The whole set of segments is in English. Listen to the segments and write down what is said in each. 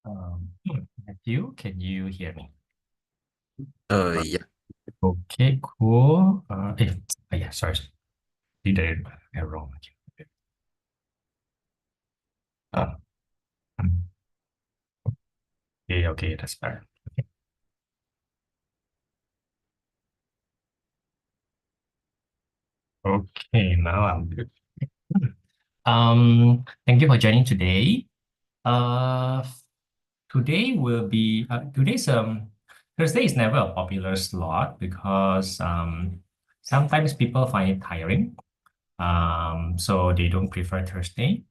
Matthew, can you hear me? Yeah. Okay, cool. Yeah, sorry. Did I wrong? Uh, okay, okay, that's better. Okay, now I'm good. Thank you for joining today. Uh, Today will be today's Thursday is never a popular slot because sometimes people find it tiring. So they don't prefer Thursday.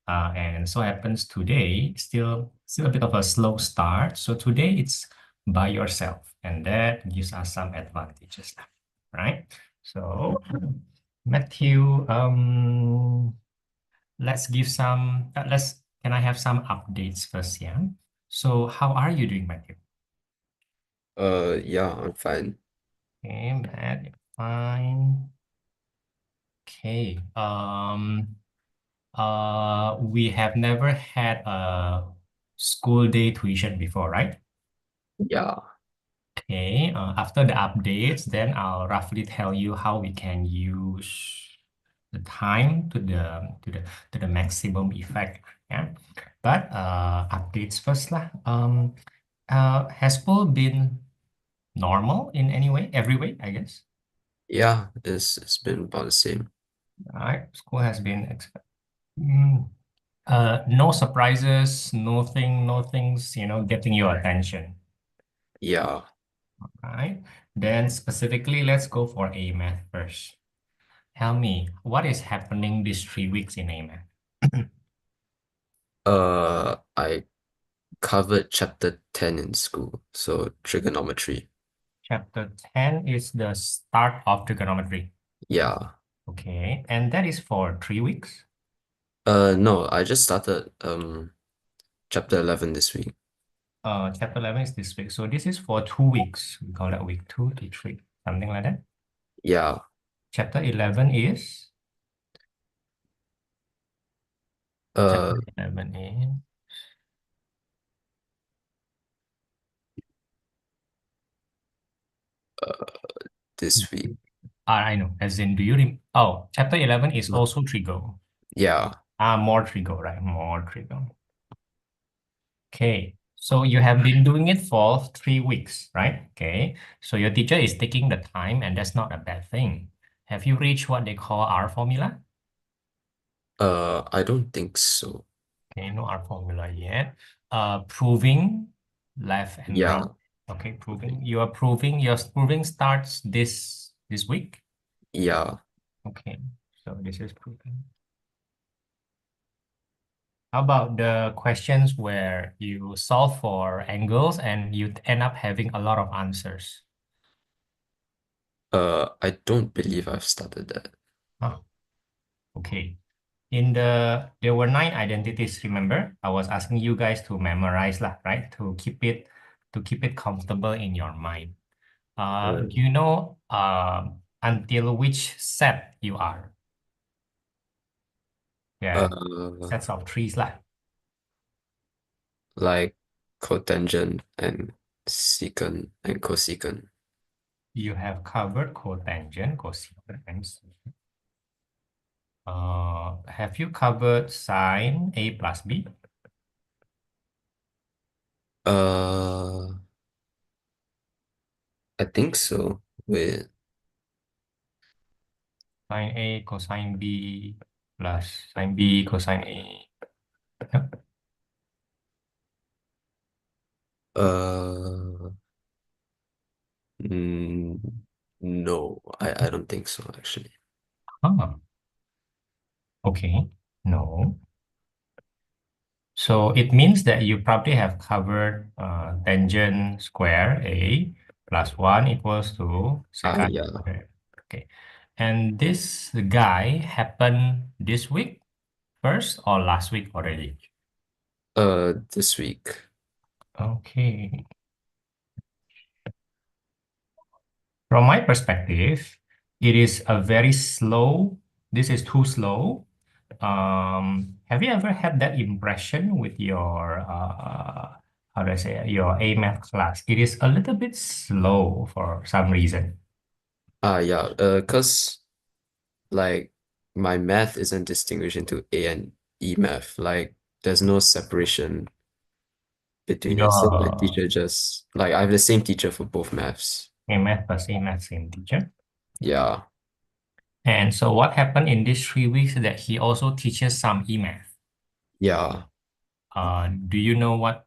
And so happens today, still a bit of a slow start. So today it's by yourself, and that gives us some advantages, right? So Matthew, let's give some let's can I have some updates first, yeah? So how are you doing, Matthew? Yeah, I'm fine. Okay, Matt, fine. Okay. We have never had a school day tuition before, right? Yeah. Okay. After the updates, then I'll roughly tell you how we can use the time to the maximum effect. Yeah. But updates first lah. Has school been normal in any way, every way, I guess? Yeah, it's been about the same. All right. School has been mm, no surprises, no things, getting your attention. Yeah. Right? Then specifically, let's go for A math first. Tell me, what is happening these 3 weeks in A math? I covered chapter 10 in school, so trigonometry. Chapter 10 is the start of trigonometry. Yeah. Okay, and that is for 3 weeks. No, I just started chapter 11 this week. Chapter 11 is this week. So this is for 2 weeks. We call that week 2 to 3, something like that. Yeah. Chapter 11 is, chapter Uh, 11 is, uh this week. I know, as in, chapter 11 is also trigo. Yeah. More trigo, right? More trigo. Okay, so you have been doing it for 3 weeks, right? Okay, so your teacher is taking the time, and that's not a bad thing. Have you reached what they call R formula? I don't think so. Okay, no R formula yet. Proving left and right. Yeah. Okay, proving. Your proving starts this week. Yeah. Okay, so this is proving. How about the questions where you solve for angles and you end up having a lot of answers? I don't believe I've started that. Oh, okay. There were 9 identities, remember? I was asking you guys to memorize lah, right? To keep it comfortable in your mind. Uh, Do you know until which set you are? Yeah, uh, sets of trees lah. like cotangent and secant and cosecant. You have covered cotangent, cosecant, and have you covered sine A plus B? Uh, I think so. Wait, Sine A cosine B plus sine B cosine A. Yep. uh, mm, no, I don't think so, actually. Ah, okay. No. So it means that you probably have covered tangent square A plus 1 equals to secant Yeah. square. Okay. And this guy happened this week first or last week already? This week. Okay. From my perspective, it is a very slow. This is too slow. Have you ever had that impression with your how do I say it, your A math class. It is a little bit slow for some reason. Yeah, cause like my math isn't distinguished into A and E math. Like there's no separation between it. So my Your teacher just like I have the same teacher for both maths. A math plus A math same teacher. Yeah. And so what happened in these 3 weeks is that he also teaches some E math. Yeah. Do you know what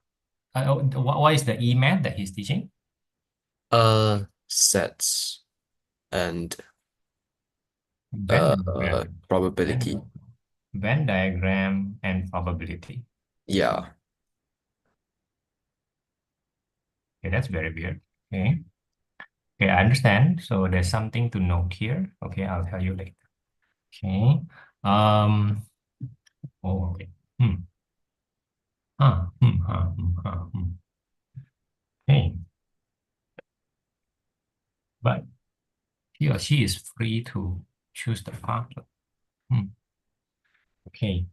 is the E math that he's teaching? Sets and Venn diagram, probability. Venn, Venn diagram and probability. Yeah. Okay, that's very weird. Okay. Okay, I understand. So there's something to note here. Okay, I'll tell you later. Okay. Um, oh, okay. Hmm. Okay. But he or she is free to choose the path. Hmm. Okay.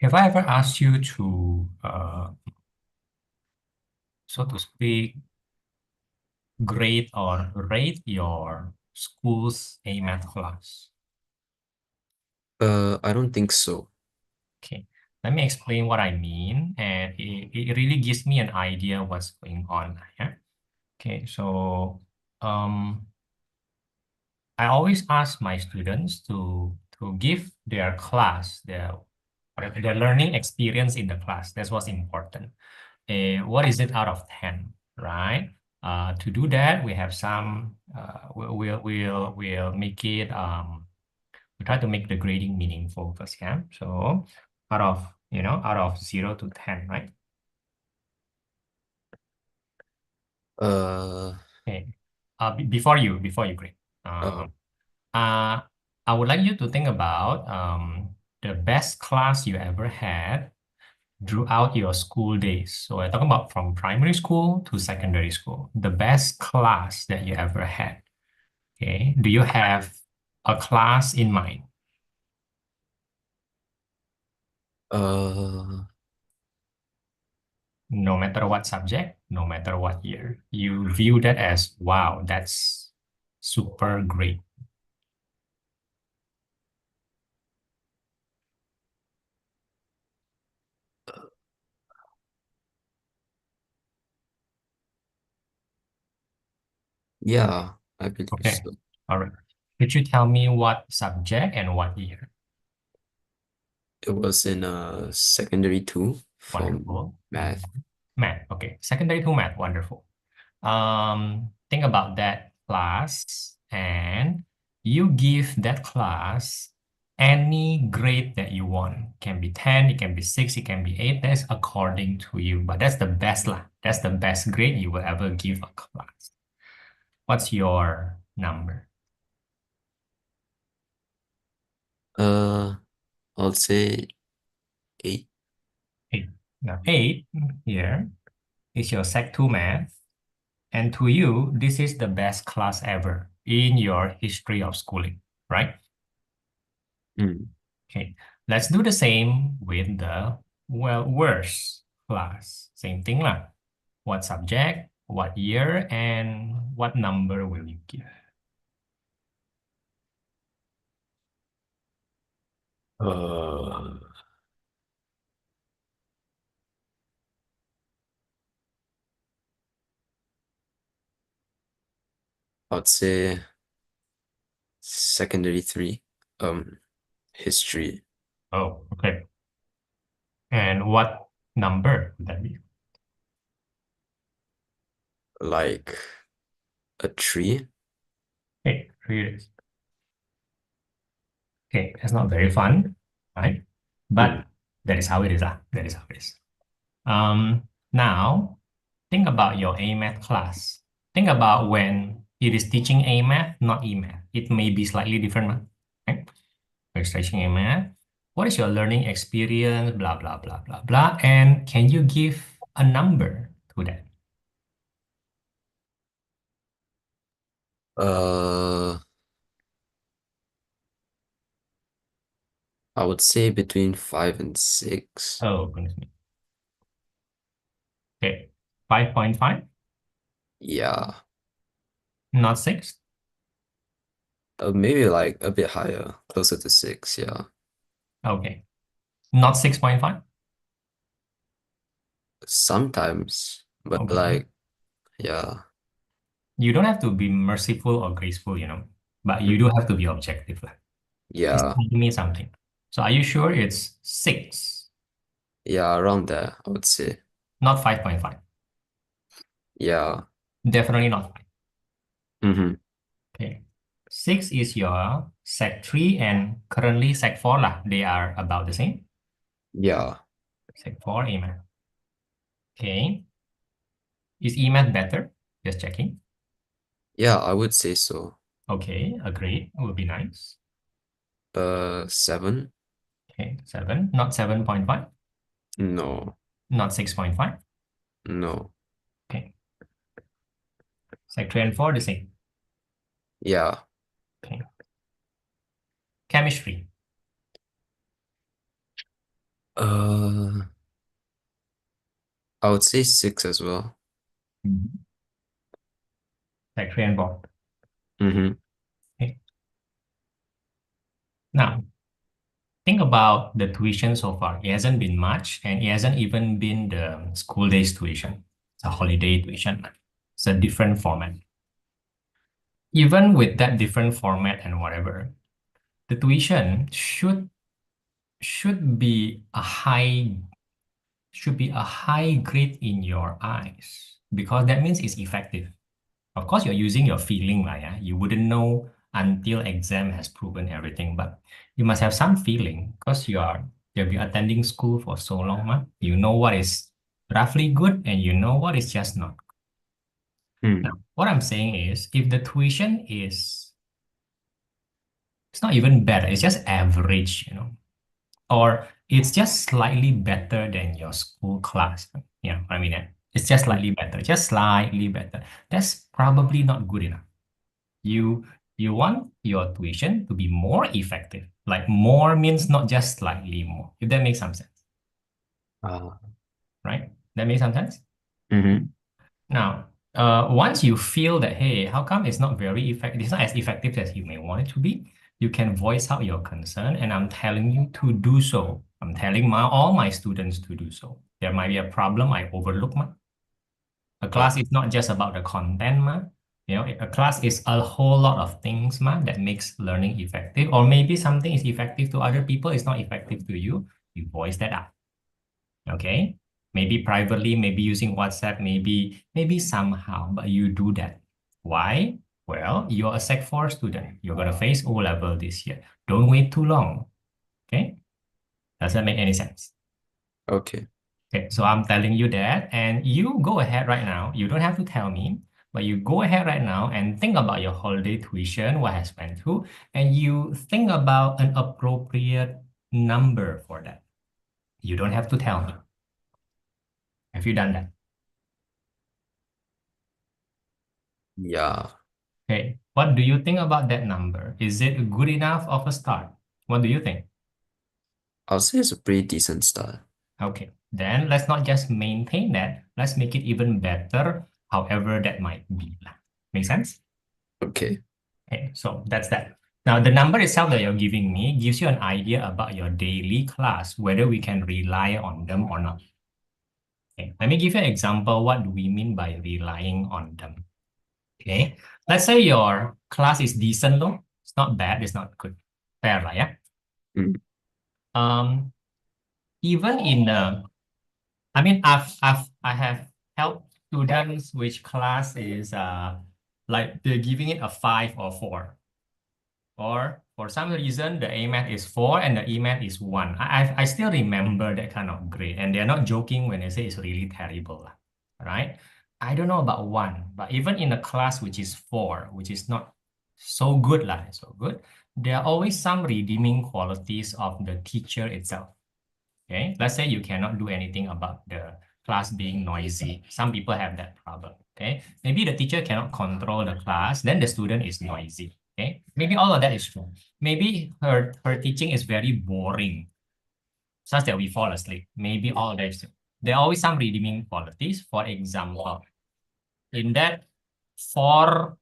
Have I ever asked you to, so to speak, grade or rate your school's A math class? I don't think so. Okay, let me explain what I mean, and it really gives me an idea what's going on. Yeah. Okay, so um, I always ask my students to give their class their learning experience in the class. That's what's important. What is it out of 10, right? To do that, we have some. We'll make it. We try to make the grading meaningful first, yeah. So out of 0 to 10, right? Uh, Okay. Before you grade, uh, um, uh, I would like you to think about the best class you ever had throughout your school days. So I talk about from primary school to secondary school, the best class that you ever had. Okay. Do you have a class in mind? uh, No matter what subject, no matter what year, you view that as, wow, that's super great. yeah, I believe Okay. so. All right. Could you tell me what subject and what year? It was in secondary two for Wonderful. math. Math. Okay. Secondary to math. Wonderful. Think about that class and you give that class any grade that you want. Can be 10, it can be 6, it can be 8. That's according to you, but that's the best lah. That's the best grade you will ever give a class. What's your number? Uh, I'll say 8. 8. Now 8 here is your Sec 2 math. And to you, this is the best class ever in your history of schooling, right? Mm. Okay, let's do the same with the, well, worst class. Same thing lah. What subject, what year, and what number will you give? Uh, I'd say secondary 3. History, Oh, okay. And what number would that be? like a 3. Okay, 3 days. Okay, that's not very fun, right? Mm. But that is how it is. That is how it is. Now, think about your A math class. Think about when it is teaching A math, not E math. It may be slightly different, right? When it's teaching A math, what is your learning experience, blah, blah, blah, blah, blah. And can you give a number to that? Uh, I would say between 5 and 6. Oh, goodness me. Okay. 5.5, Yeah. not 6. Maybe like a bit higher, closer to 6. Yeah. Okay. Not 6.5. Sometimes, but Okay. like, yeah. You don't have to be merciful or graceful, but you do Mhm. have to be objective. It's Yeah. telling me something. So are you sure it's 6, Yeah, around there, I would say. not 5.5? Yeah. Definitely not 5. Mm-hmm. Okay. 6 is your Sec 3 and currently Sec 4 lah. They are about the same. Yeah. Sec 4 EMAT. Okay. Is EMAT better? Just checking. Yeah, I would say so. Okay, agreed. Would be nice. 7? Okay, 7, not 7.5, No. not 6.5. No. Okay. Sec 3 and 4 the same. Yeah. Okay. Chemistry. Uh, I would say 6 as well. Mhm. Sec 3 and 4. Mm-hmm. Okay. Now, think about the tuition so far. It hasn't been much, and it hasn't even been the school days tuition. It's a holiday tuition. It's a different format. Even with that different format and whatever, the tuition should be a high grade in your eyes because that means it's effective. Of course, you're using your feeling, right? Yeah? You wouldn't know until exam has proven everything, but you must have some feeling because you've been attending school for so long, man. You know what is roughly good and you know what is just not. Now, Hmm. what I'm saying is if the tuition is it's not even better, it's just average, or it's just slightly better than your school class. I mean, it's just slightly better, just slightly better. That's probably not good enough. You you want your tuition to be more effective. Like more means not just slightly more. If that makes some sense, Uh, right? That makes some sense. mm-hmm. Now, once you feel that, hey, how come it's not very effective, it's not as effective as you may want it to be, you can voice out your concern, and I'm telling you to do so. I'm telling all my students to do so. There might be a problem I overlook, ma. A class Uh, is not just about the content, ma. A class is a whole lot of things, ma, that makes learning effective. Or maybe something is effective to other people, it's not effective to you. You voice that out. Okay, maybe privately, maybe using WhatsApp, maybe somehow, but you do that. Why? Well, you're a Sec 4 student. You're going to face O level this year. Don't wait too long. Okay, does that make any sense? okay. Okay, so I'm telling you that, and you go ahead right now. You don't have to tell me, but you go ahead right now and think about your holiday tuition, what has went through, and you think about an appropriate number for that. You don't have to tell me. Have you done that? Yeah. Okay, what do you think about that number? Is it good enough of a start? What do you think? I'll say it's a pretty decent start. Okay, then let's not just maintain that. Let's make it even better, however that might be. Make sense? Okay. Okay, so that's that. Now, the number itself that you're giving me gives you an idea about your daily class, whether we can rely on them or not. Okay, let me give you an example. What do we mean by relying on them? Okay, let's say your class is decent though. It's not bad, it's not good. Fair lah, yeah? Mm. Um, even in the, I mean, I have helped students which class is like they're giving it a 5 or 4. Or for some reason, the AMAT is 4 and the EMAT is 1. I still remember that kind of grade. And they're not joking when they say it's really terrible. Right? I don't know about 1, but even in a class which is 4, which is not so good, so good, there are always some redeeming qualities of the teacher itself. Okay, let's say you cannot do anything about the class being noisy. Some people have that problem. Okay, maybe the teacher cannot control the class, then the student is noisy. Okay, maybe all of that is true. Maybe her teaching is very boring, such that we fall asleep. Maybe all of that is true. there are always some redeeming qualities. For example, in that four,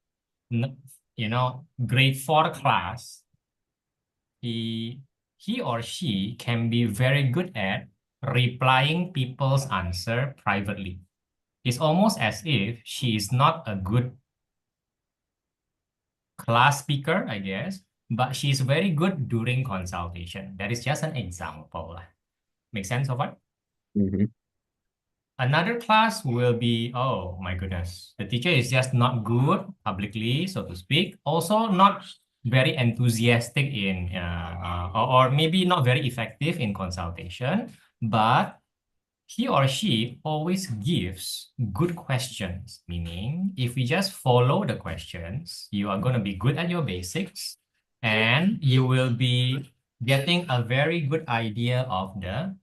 grade 4 class, he he or she can be very good at replying people's answer privately. It's almost as if she is not a good class speaker, I guess, but she's very good during consultation. That is just an example. Make sense of what? Hmm. Another class will be, oh my goodness, the teacher is just not good publicly, so to speak. Also not very enthusiastic in, or maybe not very effective in consultation, but he or she always gives good questions, meaning if we just follow the questions, you are going to be good at your basics and you will be getting a very good idea of the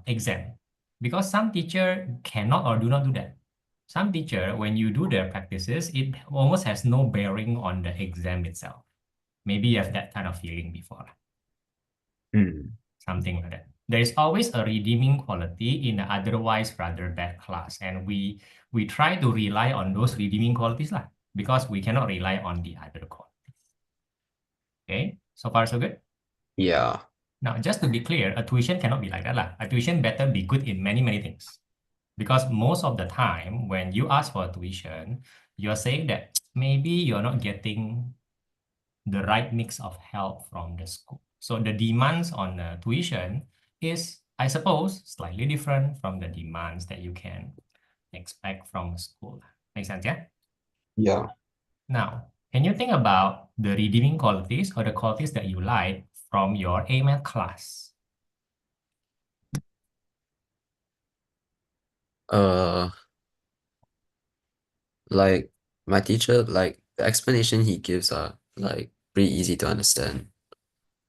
exam. Because some teacher cannot or do not do that. Some teacher, when you do their practices, it almost has no bearing on the exam itself. Maybe you have that kind of feeling before. Mm. Something like that. There is always a redeeming quality in an otherwise rather bad class, and we try to rely on those redeeming qualities lah, because we cannot rely on the other qualities. Okay, so far so good. Yeah. Now, just to be clear, a tuition cannot be like that lah. A tuition better be good in many things, because most of the time when you ask for a tuition, you're saying that maybe you're not getting the right mix of help from the school. So the demands on the tuition is, I suppose, slightly different from the demands that you can expect from school. Make sense, yeah? Yeah. Now, can you think about the redeeming qualities or the qualities that you like from your A-math class? Uh, like my teacher, like the explanation he gives are like pretty easy to understand.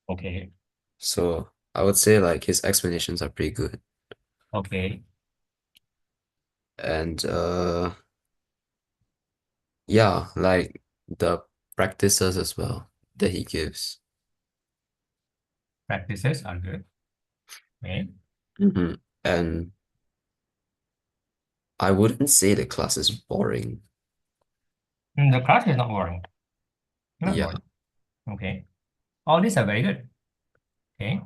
Okay, So I would say like his explanations are pretty good. okay. And yeah, like the practices as well that he gives. Practices are good. Okay. Hmm. And I wouldn't say the class is boring. The class is not boring. Not Yeah. boring. Okay. All these are very good. Okay.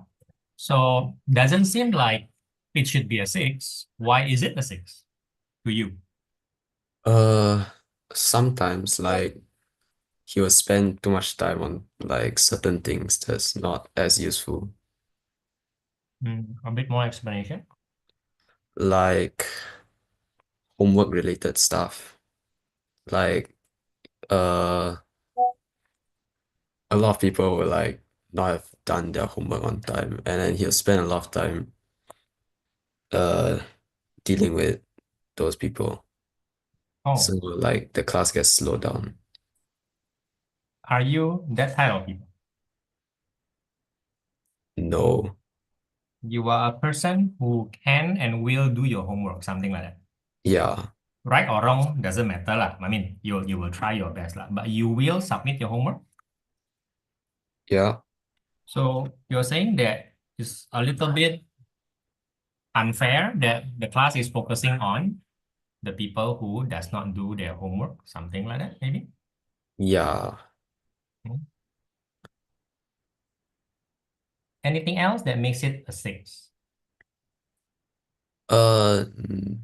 So doesn't seem like it should be a 6. Why is it a 6 to you? Uh, Sometimes like he will spend too much time on like certain things that's not as useful. A bit more explanation. Like homework related stuff. Like uh a lot of people will like not have done their homework on time, and then he'll spend a lot of time uh dealing with those people. So Oh, like the class gets slowed down. are you that type of people? No. You are a person who can and will do your homework, something like that. Yeah. Right or wrong doesn't matter lah. I mean, you will try your best lah, but you will submit your homework. Yeah. So you're saying that it's a little bit unfair that the class is focusing on the people who does not do their homework, something like that, maybe. Yeah. Hmm. Anything else that makes it a 6? Mm,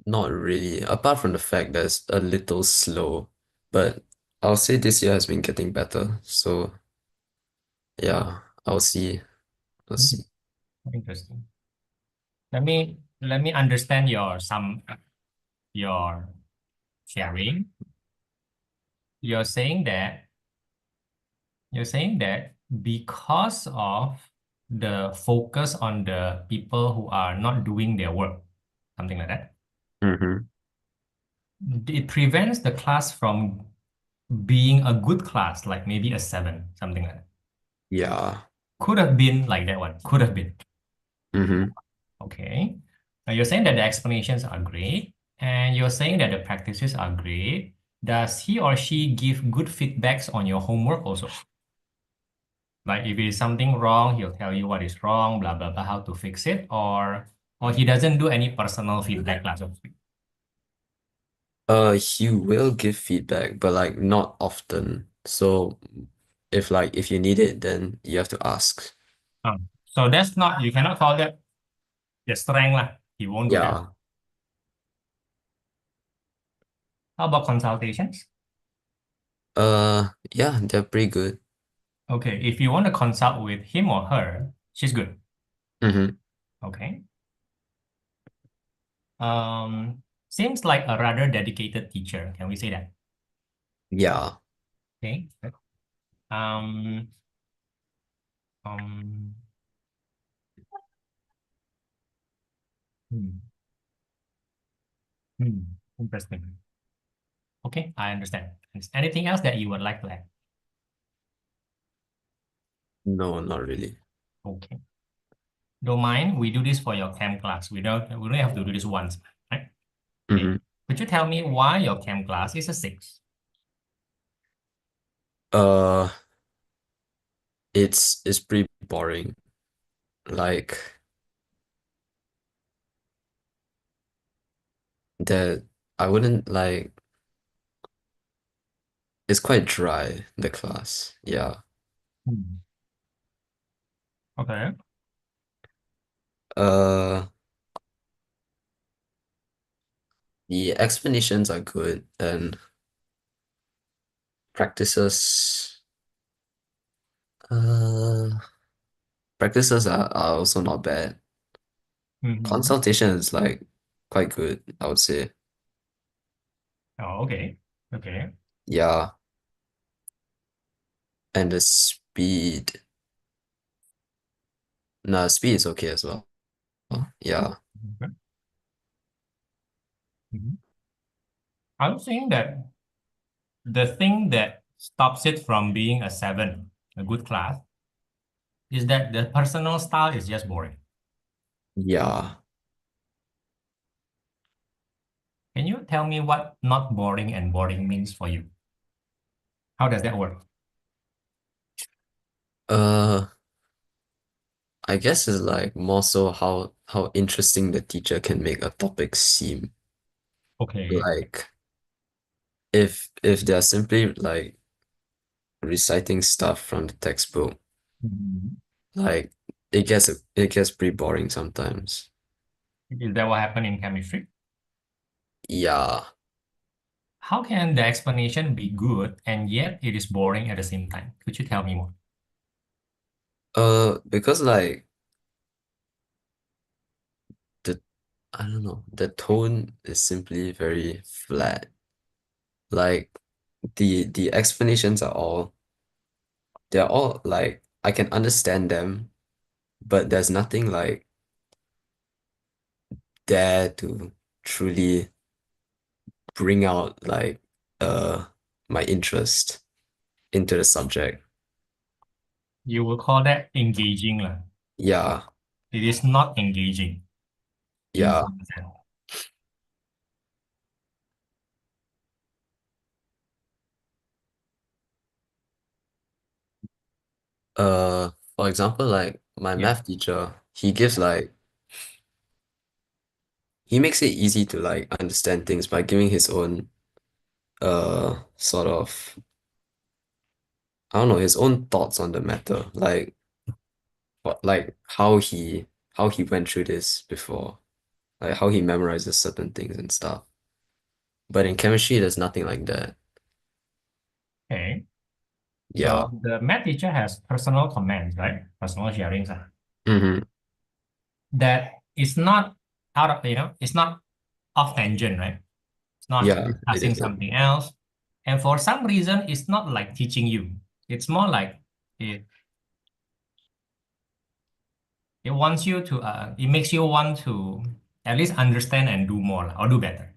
not really. Apart from the fact that it's a little slow, but I'll say this year has been getting better. So yeah, I'll see. I'll Hmm, see. interesting. Let me understand your sharing. You're saying that you're saying that because of the focus on the people who are not doing their work, something like that, Hmm. it prevents the class from being a good class, like maybe a 7, something like that. Yeah. Could have been like that one. Could have been. Hmm. Okay. Now you're saying that the explanations are great, and you're saying that the practices are great. Does he or she give good feedbacks on your homework also? Like if it's something wrong, he'll tell you what is wrong, blah, blah, blah, how to fix it, or Or he doesn't do any personal feedback class of it? He will give feedback, but like not often. So if you need it, then you have to ask. So that's not, you cannot call that the strength lah. He won't do that. Yeah. How about consultations? Yeah, they're pretty good. Okay, if you want to consult with him or her, she's good. Mm-hmm. Okay. Seems like a rather dedicated teacher. Can we say that? Yeah. Okay. Um, um, hmm, hmm, interesting. Okay, I understand. Anything else that you would like to add? No, not really. Okay. Don't mind, we do this for your chem class. We don't have to do this once, right? Okay. Mm-hmm. Could you tell me why your chem class is a six? Uh, it's pretty boring. Like that I wouldn't like it's quite dry, the class. Yeah. Hmm. Okay. Uh, the explanations are good and practices uh practices are also not bad. Mhm. Consultation is like quite good, I would say. Oh, okay. Okay. Yeah, and the speed. No, speed is okay as well. Yeah. Okay. Mhm. I'm saying that the thing that stops it from being a seven, a good class, is that the personal style is just boring. Yeah. Can you tell me what not boring and boring means for you? How does that work? Uh, I guess it's like more so how interesting the teacher can make a topic seem. Okay. Like if they're simply like reciting stuff from the textbook, Mhm. like it gets pretty boring sometimes. Is that what happened in chemistry? Yeah. How can the explanation be good and yet it is boring at the same time? Could you tell me more? Because like the I don't know, the tone is simply very flat. Like the explanations are all they're all like I can understand them, but there's nothing like there to truly bring out like uh my interest into the subject. You will call that engaging lah. Yeah, It is not engaging in yeah. some sense. For example, like my Yeah. math teacher, he gives like he makes it easy to like understand things by giving his own sort of I don't know, his own thoughts on the matter. Like what like how he went through this before. Like how he memorizes certain things and stuff. But in chemistry, there's nothing like that. Okay. Yeah. So the math teacher has personal comments, right? Personal sharings. Mm-hmm. That is not out of, it's not off tangent, right? It's not Yeah, it discussing isn't. something else. And for some reason, it's not like teaching you. It's more like it, it wants you to, it makes you want to at least understand and do more or do better.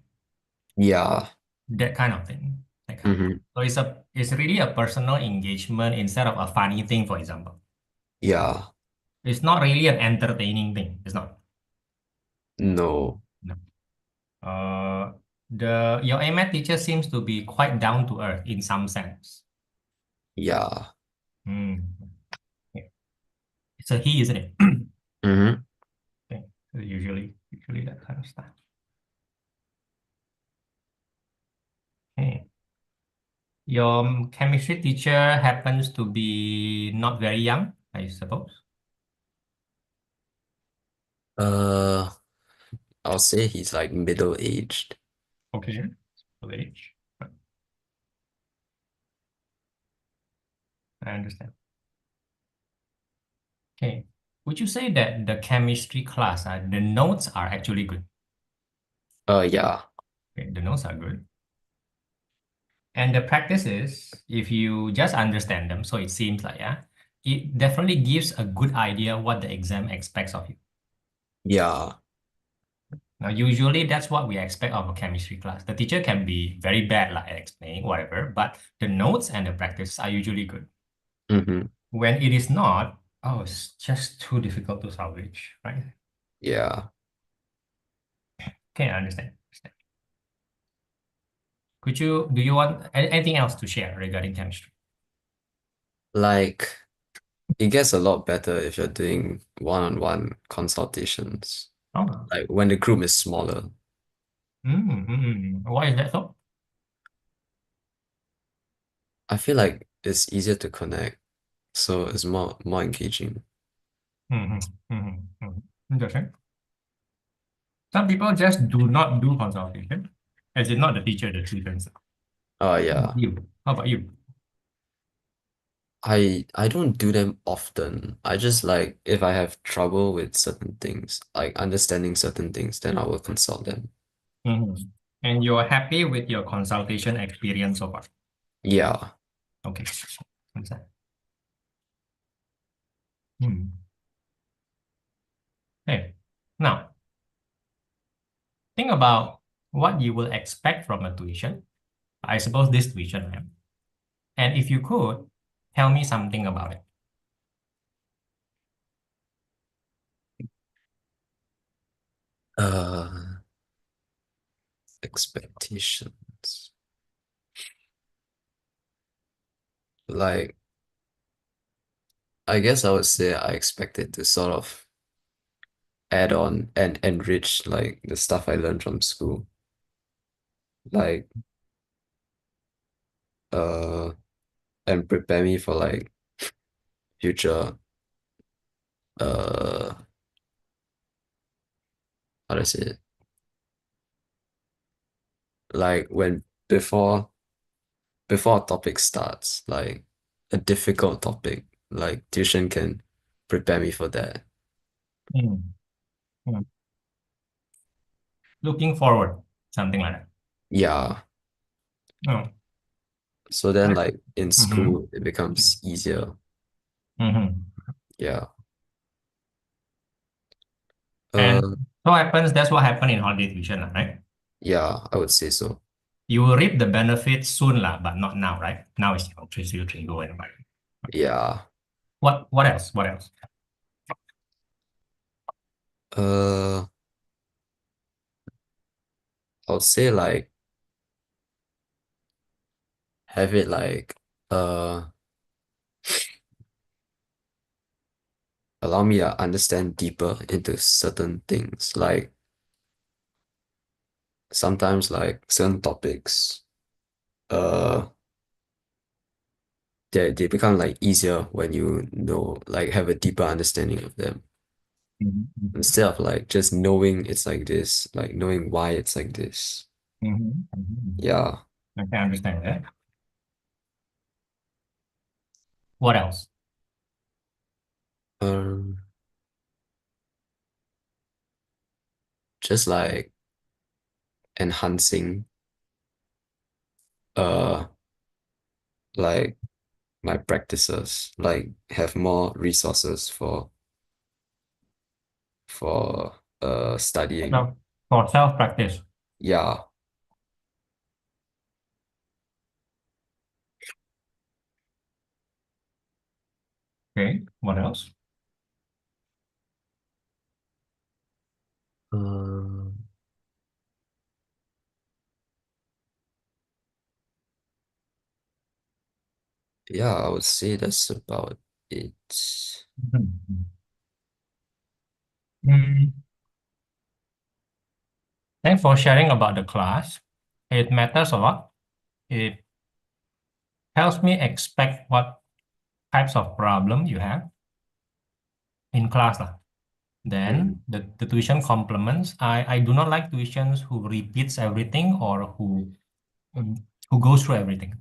Yeah. That kind of thing. That kind of. Mm-hmm. So it's really a personal engagement instead of a funny thing, for example. Yeah. It's not really an entertaining thing. It's not. No. No. Uh, your AMAT teacher seems to be quite down to earth in some sense. Yeah. Hmm. Yeah. It's a he, isn't it? Mm-hmm. Okay. Usually that kind of stuff. Okay. Your chemistry teacher happens to be not very young, I suppose. Uh, I'll say he's like middle aged. Okay. Full age. I understand. Okay. Would you say that the chemistry class, the notes are actually good? Yeah, Okay, the notes are good. And the practice is, if you just understand them, so it seems like, yeah, it definitely gives a good idea what the exam expects of you. yeah. Now, usually that's what we expect of a chemistry class. The teacher can be very bad like at explaining, whatever, but the notes and the practice are usually good. Mm-hmm. When it is not, oh, it's just too difficult to salvage, right? Yeah. Okay, I understand. Do you want anything else to share regarding chemistry? Like it gets a lot better if you're doing one-on-one consultations. Oh, Like when the group is smaller. why is that so? I feel like it's easier to connect, so it's more engaging. Interesting. Some people just do not do consultation, as in not the teacher, the students. Oh How about yeah. you? How about you? I don't do them often. I just like if I have trouble with certain things, like understanding certain things, then I will consult them. Mhm. And you're happy with your consultation experience so far? Yeah. Okay. Understand. Hmm. Okay. Now, think about what you will expect from a tuition. I suppose this tuition, right? And if you could, tell me something about it. Uh, expectations. Like I guess I would say I expected to sort of add on and enrich like the stuff I learned from school. Like uh and prepare me for like future uh how do I say it? Like when before a topic starts, like a difficult topic, like tuition can prepare me for that. Hmm. Hmm. Looking forward, something like that. Yeah. Oh. So then like in Mm-hmm. school it becomes easier. Mm-hmm. Yeah. And Uh so happens, that's what happened in holiday tuition, right? yeah, I would say so. You will reap the benefits soon, but not now, right? Now it's still go and buy. Yeah. What else? What else? Uh I would say like have it like uh allow me to understand deeper into certain things. Like sometimes like certain topics, uh, they become like easier when you know, like have a deeper understanding of them. Mm-hmm. Instead of like just knowing it's like this, like knowing why it's like this. Mm-hmm. Yeah. I can understand that. What else? Um, just like enhancing uh like my practices, like have more resources for studying. No, for self-practice. Yeah. Okay. What else? Uh, yeah, I would say that's about it. Mhm. Mm. Thanks for sharing about the class. It matters a lot. It helps me expect what types of problem you have in class lah. Mm. Then the tuition complements. I do not like tuitions who repeats everything or um, who goes through everything.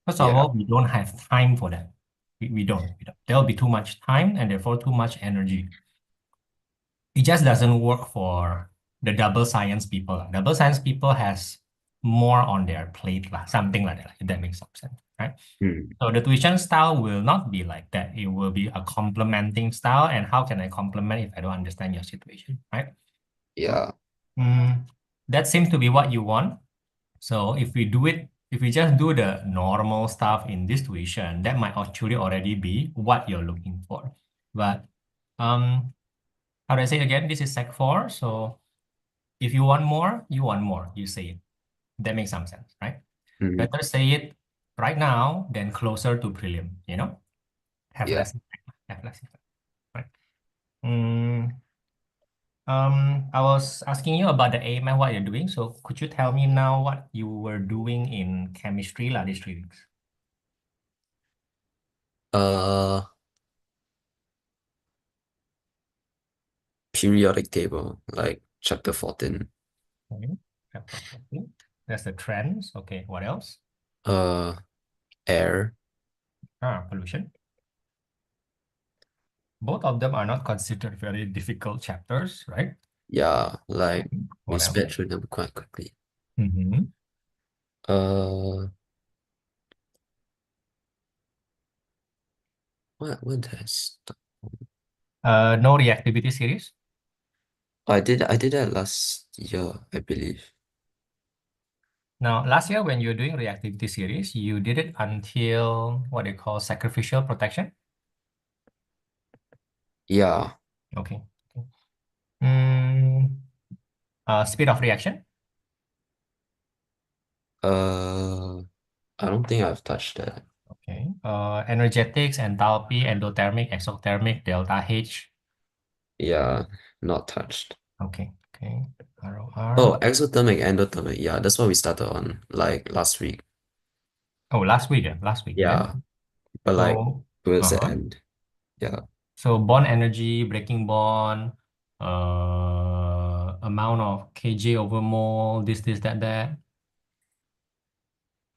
First of Yeah. all, we don't have time for that. We don't. There'll be too much time and therefore too much energy. It just doesn't work for the double science people. Double science people has more on their plate, lah, something like that, if that makes some sense, right? Mm. So the tuition style will not be like that. It will be a complementing style. And how can I complement if I don't understand your situation, right? So Yeah. that seems to be what you want. So if we just do the normal stuff in this tuition, that might actually already be what you're looking for. But how do I say it again? This is Sec 4. So if you want more, you want more. You say it. That makes some sense, right? Mm. Better say it right now than closer to prelim, Have Yeah. less impact. Have less impact, right? I was asking you about the AML, what you're doing. So could you tell me now what you were doing in chemistry these 3 weeks? Uh, Periodic table, like chapter 14. Okay. Chapter 14. That's the trends. Okay, what else? Uh, Air. Pollution. Both of them are not considered very difficult chapters, right? Yeah, like we What else? sped through them quite quickly. Mm-hmm. Uh, what did I stop? No reactivity series. I did that last year, I believe. Now, last year when you were doing reactivity series, you did it until what they call sacrificial protection. Yeah. Okay. Mm, speed of reaction. Uh, I don't think I've touched that. Okay. Energetics, enthalpy, endothermic, exothermic, delta H. Yeah, not touched. Okay. Okay. Oh, ROR. exothermic, endothermic. Yeah, that's what we started on like last week. Oh, last week. Last week. Yeah, Then. but like So, towards the uh-huh. end. Yeah. So bond energy, breaking bond, amount of kg over mole, this, that.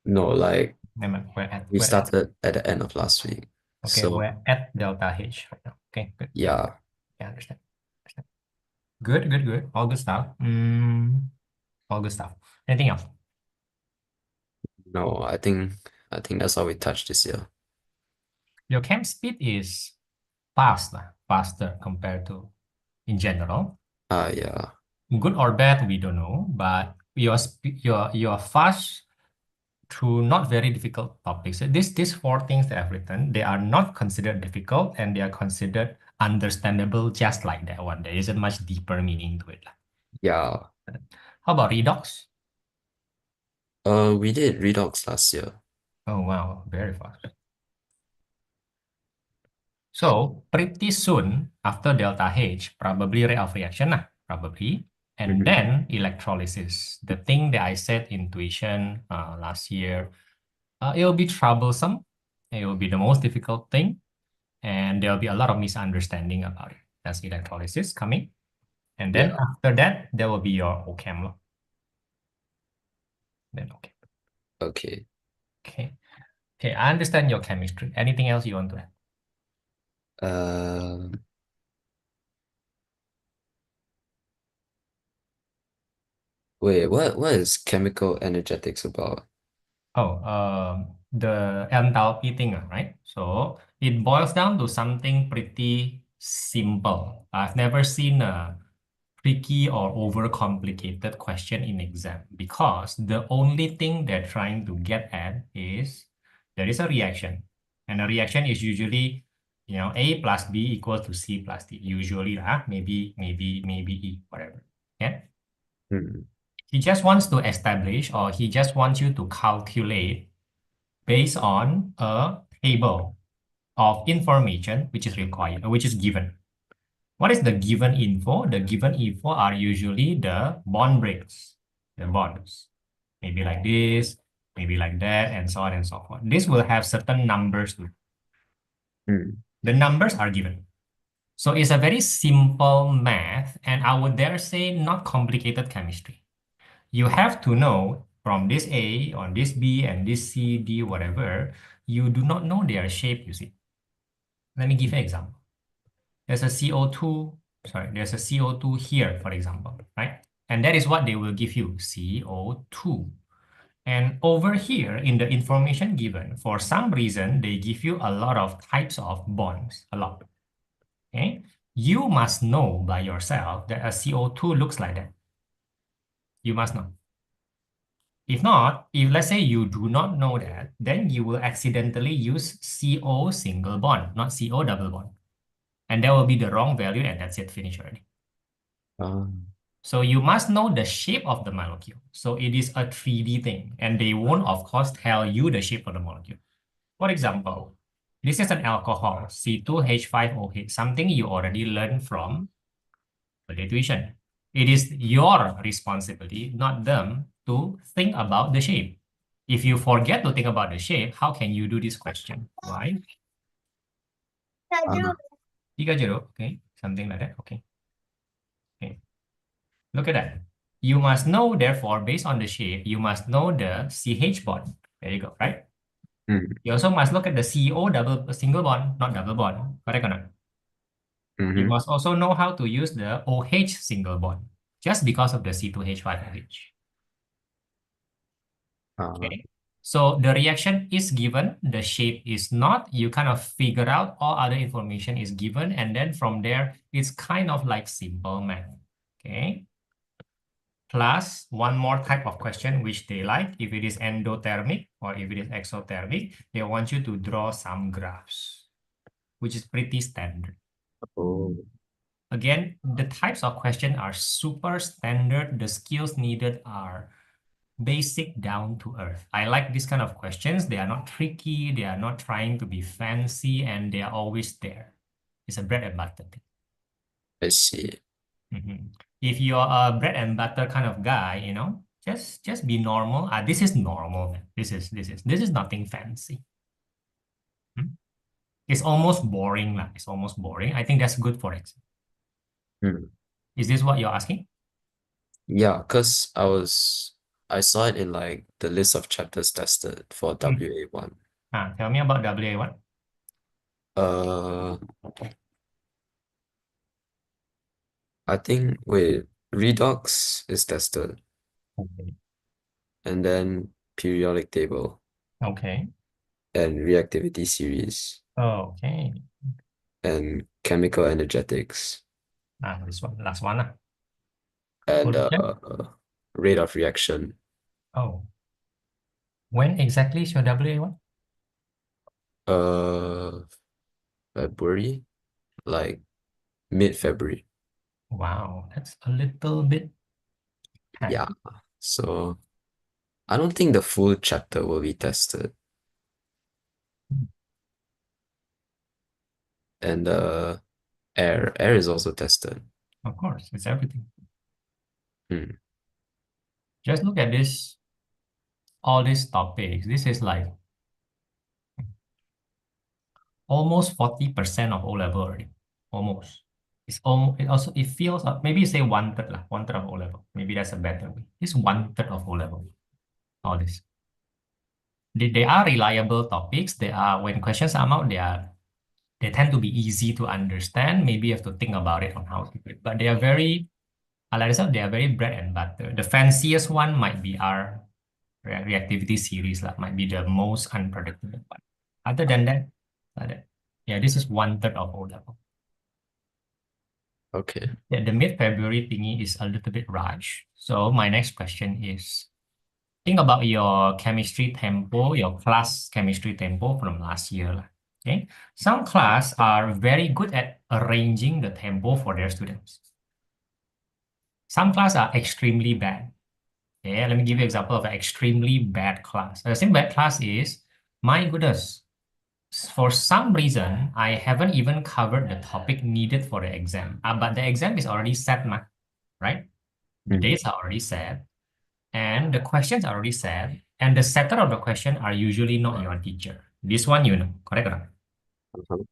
No, like We're at, we started at the end of last week. okay, So we're at delta H right now. Okay, good. yeah, Yeah, understand. Understand. Good. All good stuff. All good stuff. Anything else? no, I think that's all we touched this year. Your camp speed is fast, faster compared to in general. Yeah. Good or bad, we don't know, but you're fast through not very difficult topics. So these 4 things that I've written, they are not considered difficult and they are considered understandable just like that one. There isn't much deeper meaning to it. Yeah. How about redox? We did redox last year. Oh wow, very fast. So pretty soon after delta H, probably rate of reaction, probably. And Mhm. then electrolysis, the thing that I said in tuition last year, it will be troublesome. It will be the most difficult thing. And there'll be a lot of misunderstanding about it. That's electrolysis coming. And then Yeah. after that, there will be your OChem law. Then okay. Okay. Okay. Okay, I understand your chemistry. Anything else you want to add? Uh, Wait, what is chemical energetics about? Oh, the enthalpy thing, right? So it boils down to something pretty simple. I've never seen a tricky or overcomplicated question in exam because the only thing they're trying to get at is there is a reaction, and a reaction is usually, A plus B equals to C plus D. Usually, maybe E, whatever. Yeah. Hmm. He just wants to establish, or he just wants you to calculate based on a table of information which is required, which is given. What is the given info? The given info are usually the bond breaks, the bonds. Maybe like this, maybe like that, and so on and so forth. This will have certain numbers too. Mm. The numbers are given. So it's a very simple math, and I would dare say not complicated chemistry. You have to know from this A on this B and this C, D, whatever, you do not know their shape, you see. Let me give you an example. There's a CO2, there's a CO2 here, for example, right? And that is what they will give you, CO2. And over here in the information given, for some reason, they give you a lot of types of bonds, a lot. Okay? You must know by yourself that a CO2 looks like that. You must know. If not, if let's say you do not know that, then you will accidentally use CO single bond, not CO double bond. And that will be the wrong value, and that's it, finish already. Uh, So you must know the shape of the molecule. So it is a 3D thing, and they won't, of course, tell you the shape of the molecule. For example, this is an alcohol, C2H5OH, something you already learned from the tuition. It is your responsibility, not them, to think about the shape. If you forget to think about the shape, how can you do this question? Why? uh, 3 okay, something like that, okay. Okay, look at that. You must know, therefore, based on the shape, you must know the CH bond. There you go, right? mm, You also must look at the CO double single bond, not double bond, correct or not? You mm-hmm. must also know how to use the OH single bond, just because of the C2H5OH. Uh, Okay. So the reaction is given, the shape is not, you kind of figure out all other information is given, and then from there, it's kind of like simple math. Okay. Plus one more type of question which they like, if it is endothermic or if it is exothermic, they want you to draw some graphs, which is pretty standard. oh, Again, the types of question are super standard. The skills needed are basic, down to earth. I like this kind of questions. They are not tricky. They are not trying to be fancy, and they are always there. It's a bread and butter thing. I see. If you're a bread and butter kind of guy, just be normal. This is normal, man. This is nothing fancy. Hmm? It's almost boring, lah. It's almost boring. I think that's good for it. Mm. Is this what you're asking? Yeah, because I saw it in like the list of chapters tested for Hmm. WA1. Tell me about WA1. Uh, I think wait, redox is tested, Okay. and then periodic table Okay. and reactivity series Okay. and chemical energetics This one, last one. and Collision. rate of reaction. Oh, when exactly is your WA1? Uh, February, like mid-February. Wow, that's a little bit Yeah. time. So I don't think the full chapter will be tested. And air is also tested. Of course, it's everything. Hmm. Just look at this, all these topics. This is like almost 40% of O level already. Almost. It feels maybe you say one third lah, one third of O level. Maybe that's a better way. It's one third of O level. All this. They are reliable topics. They are when questions come out, they tend to be easy to understand. Maybe you have to think about it on how to do it. But they are very, like I said, they are very bread and butter. The fanciest one might be our reactivity series, like, might be the most unpredictable one. Other than that, yeah, this is one third of O level. Okay. Yeah, the mid-February thingy is a little bit rushed. So my next question is, think about your chemistry tempo, your class chemistry tempo from last year, lah. Okay, some class are very good at arranging the tempo for their students. Some class are extremely bad. Okay, let me give you an example of an extremely bad class. The same bad class is, my goodness, for some reason, I haven't even covered the topic needed for the exam. But the exam is already set, right? The Mm. dates are already set, and the questions are already set, and the setter of the question are usually not your teacher. This one you know, correct or not? Uh-huh.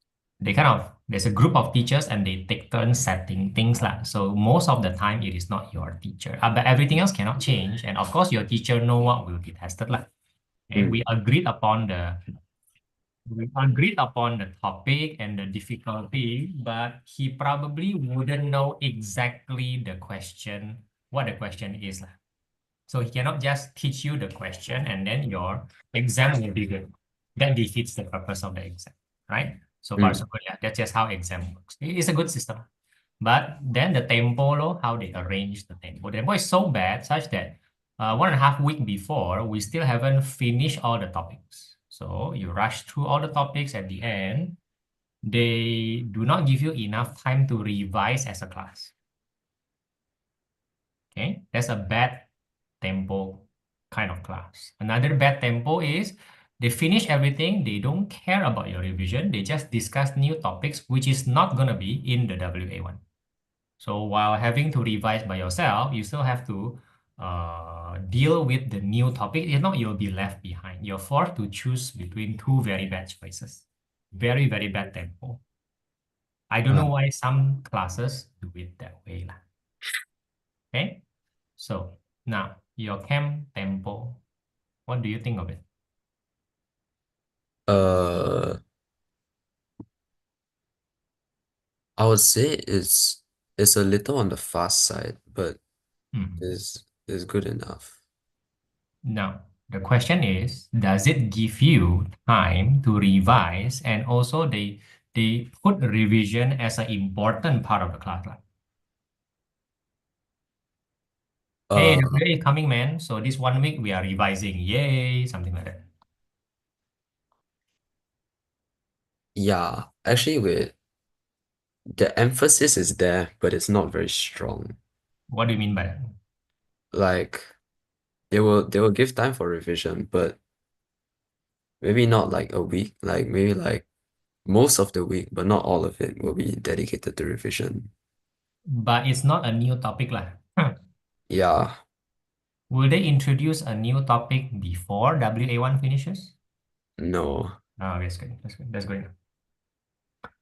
There's a group of teachers and they take turns setting things like. So most of the time it is not your teacher. But everything else cannot change. And of course your teacher know what will be tested like. Okay, Mm. we agreed upon the topic and the difficulty, but he probably wouldn't know exactly what the question is. So he cannot just teach you the question and then your exam will be good. That defeats the purpose of the exam, right? So far, so Mm. good. Yeah, that's just how exam works. It's a good system. But then the tempo, how they arrange the tempo. The tempo is so bad such that 1.5 week before, we still haven't finished all the topics. So you rush through all the topics at the end. They do not give you enough time to revise as a class. Okay, that's a bad tempo kind of class. Another bad tempo is they finish everything, they don't care about your revision, they just discuss new topics, which is not going to be in the WA1. So while having to revise by yourself, you still have to deal with the new topic. If not, you'll be left behind. You're forced to choose between two very bad choices. Very, very bad tempo. I don't know Uh, why some classes do it that way. Okay, so now your camp tempo, what do you think of it? uh, I would say it's a little on the fast side, but Mhm. is good enough. Now, the question is, does it give you time to revise? And also they put revision as an important part of the class. Like, hey, the Uh, grade is coming, man. So this 1 week we are revising. Yay, something like that. yeah, actually, with the emphasis is there, but it's not very strong. What do you mean by that? Like they will give time for revision, but maybe not like a week, like maybe like most of the week, but not all of it will be dedicated to revision. But it's not a new topic lah. Yeah, Will they introduce a new topic before WA1 finishes? no. Oh, that's good. That's good. That's good enough.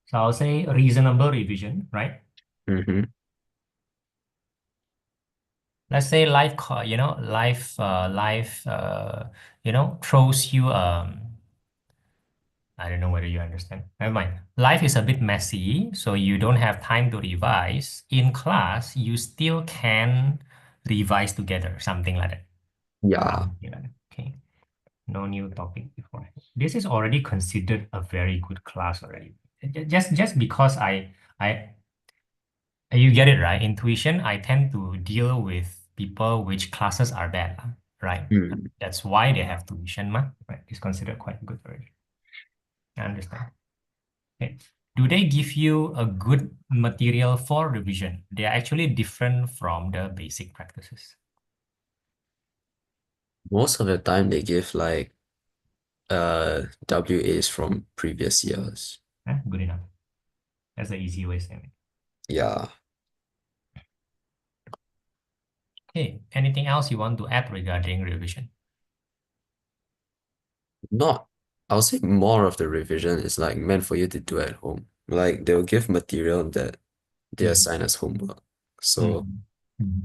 So I'll say reasonable revision, right? Mm-hmm. Let's say life throws you I don't know whether you understand. Never mind. Life is a bit messy, so you don't have time to revise. In class, you still can revise together, something like that. Yeah. Something like that. Okay. No new topic before. This is already considered a very good class already. Just because I you get it right. Intuition, I tend to deal with people which classes are bad, right? Mm. That's why they have tuition, right? It's considered quite good already. I understand. Okay. Do they give you a good material for revision? They are actually different from the basic practices. Most of the time they give like WAs from previous years. Good enough. That's the easy way of saying it. Yeah. Okay. Anything else you want to add regarding revision? Not, I'll say more of the revision is like meant for you to do at home. Like they'll give material that they Mm. assign as homework. So Mm. Mm.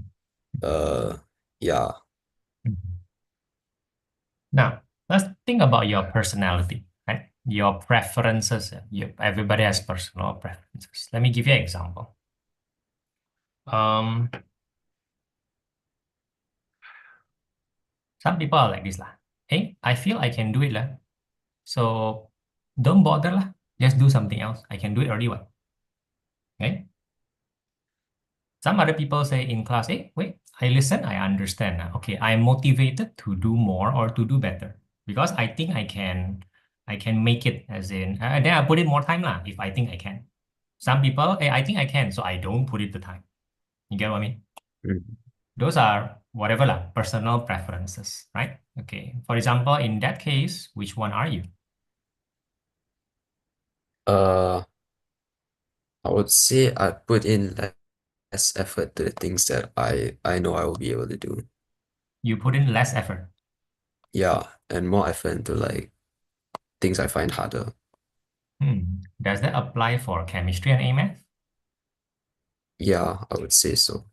uh yeah. Mm. Now, let's think about your personality, right? Your preferences. Everybody has personal preferences. Let me give you an example. Um, some people are like this lah. Hey, I feel I can do it lah. So don't bother lah. Just do something else. I can do it already. What? Okay. Some other people say in class, hey, wait, I listen, I understand. Okay, I'm motivated to do more or to do better because I can make it as in, then I put in more time lah if I think I can. Some people, hey, I think I can, so I don't put it the time. You get what I mean? Mm. Those are whatever lah, personal preferences, right? Okay. For example, in that case, which one are you? Uh, I would say I put in less effort to the things that I know I will be able to do. You put in less effort. Yeah, and more effort into like things I find harder. Does that apply for chemistry and AMAT? Yeah, I would say so.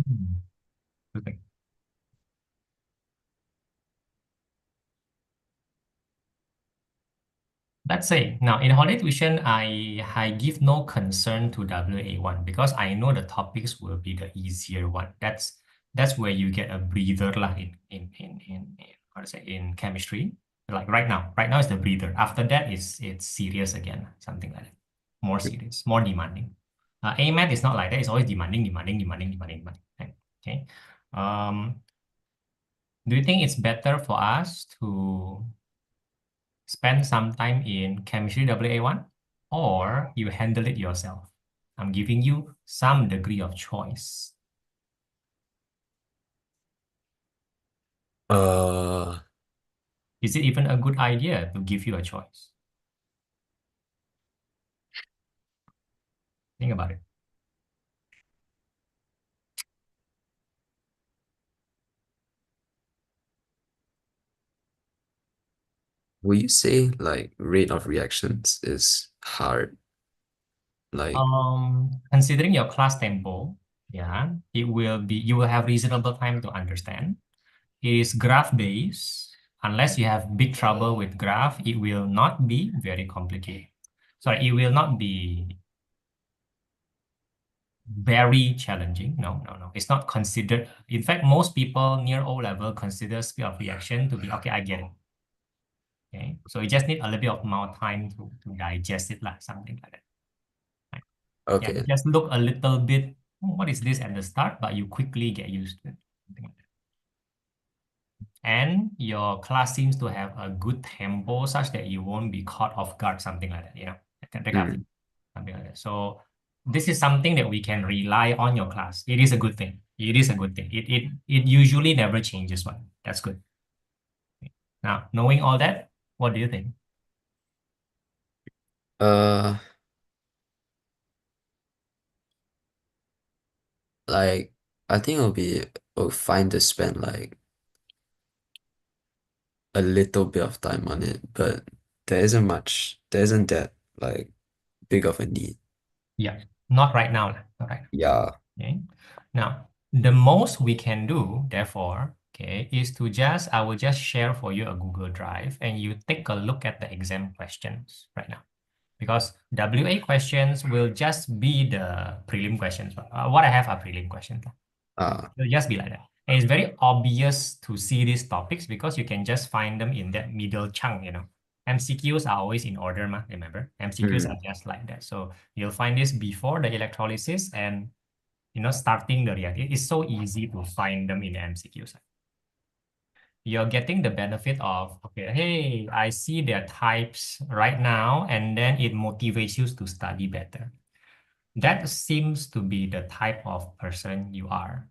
Hmm. Okay. Let's say now in holiday tuition, I give no concern to WA1 because I know the topics will be the easier one. That's where you get a breather lah in how to say in chemistry. Like right now is the breather. After that it's serious again, something like that. More serious, more demanding. AMAT is not like that. It's always demanding. Right? Okay. Um, do you think it's better for us to spend some time in chemistry WA1 or you handle it yourself? I'm giving you some degree of choice. Uh, Is it even a good idea to give you a choice? Think about it. will you say like rate of reactions is hard? Like, Considering your class tempo, yeah, you will have reasonable time to understand. It is graph based. Unless you have big trouble with graph, it will not be very complicated. Sorry, it will not be very challenging. No. It's not considered. In fact, most people near O level consider speed of reaction to be okay. I get it. Okay, so you just need a little bit of more time to digest it, like something like that. Right? Yeah, okay. just look a little bit. What is this at the start? But you quickly get used to it. Something like that. And your class seems to have a good tempo such that you won't be caught off guard, something like that. That kind of thing, Mm, something like that. So this is something that we can rely on your class. It is a good thing. It is a good thing. It usually never changes one. That's good. Now, knowing all that, what do you think? uh, like I think it'll fine to spend like a little bit of time on it, but there isn't that like big of a need. Yeah, not right now. Not right Yeah. now. Okay. Now, the most we can do, therefore, okay, is I will just share for you a Google Drive and you take a look at the exam questions right now. Because WA questions will just be the prelim questions. What I have are prelim questions. Ah, It'll just be like that. And it's very obvious to see these topics because you can just find them in that middle chunk. MCQs are always in order, remember? MCQs are mm, just like that. So you'll find this before the electrolysis and starting the reaction. It's so easy to find them in the MCQs. You're getting the benefit of, okay, hey, I see their types right now, and then it motivates you to study better. That seems to be the type of person you are.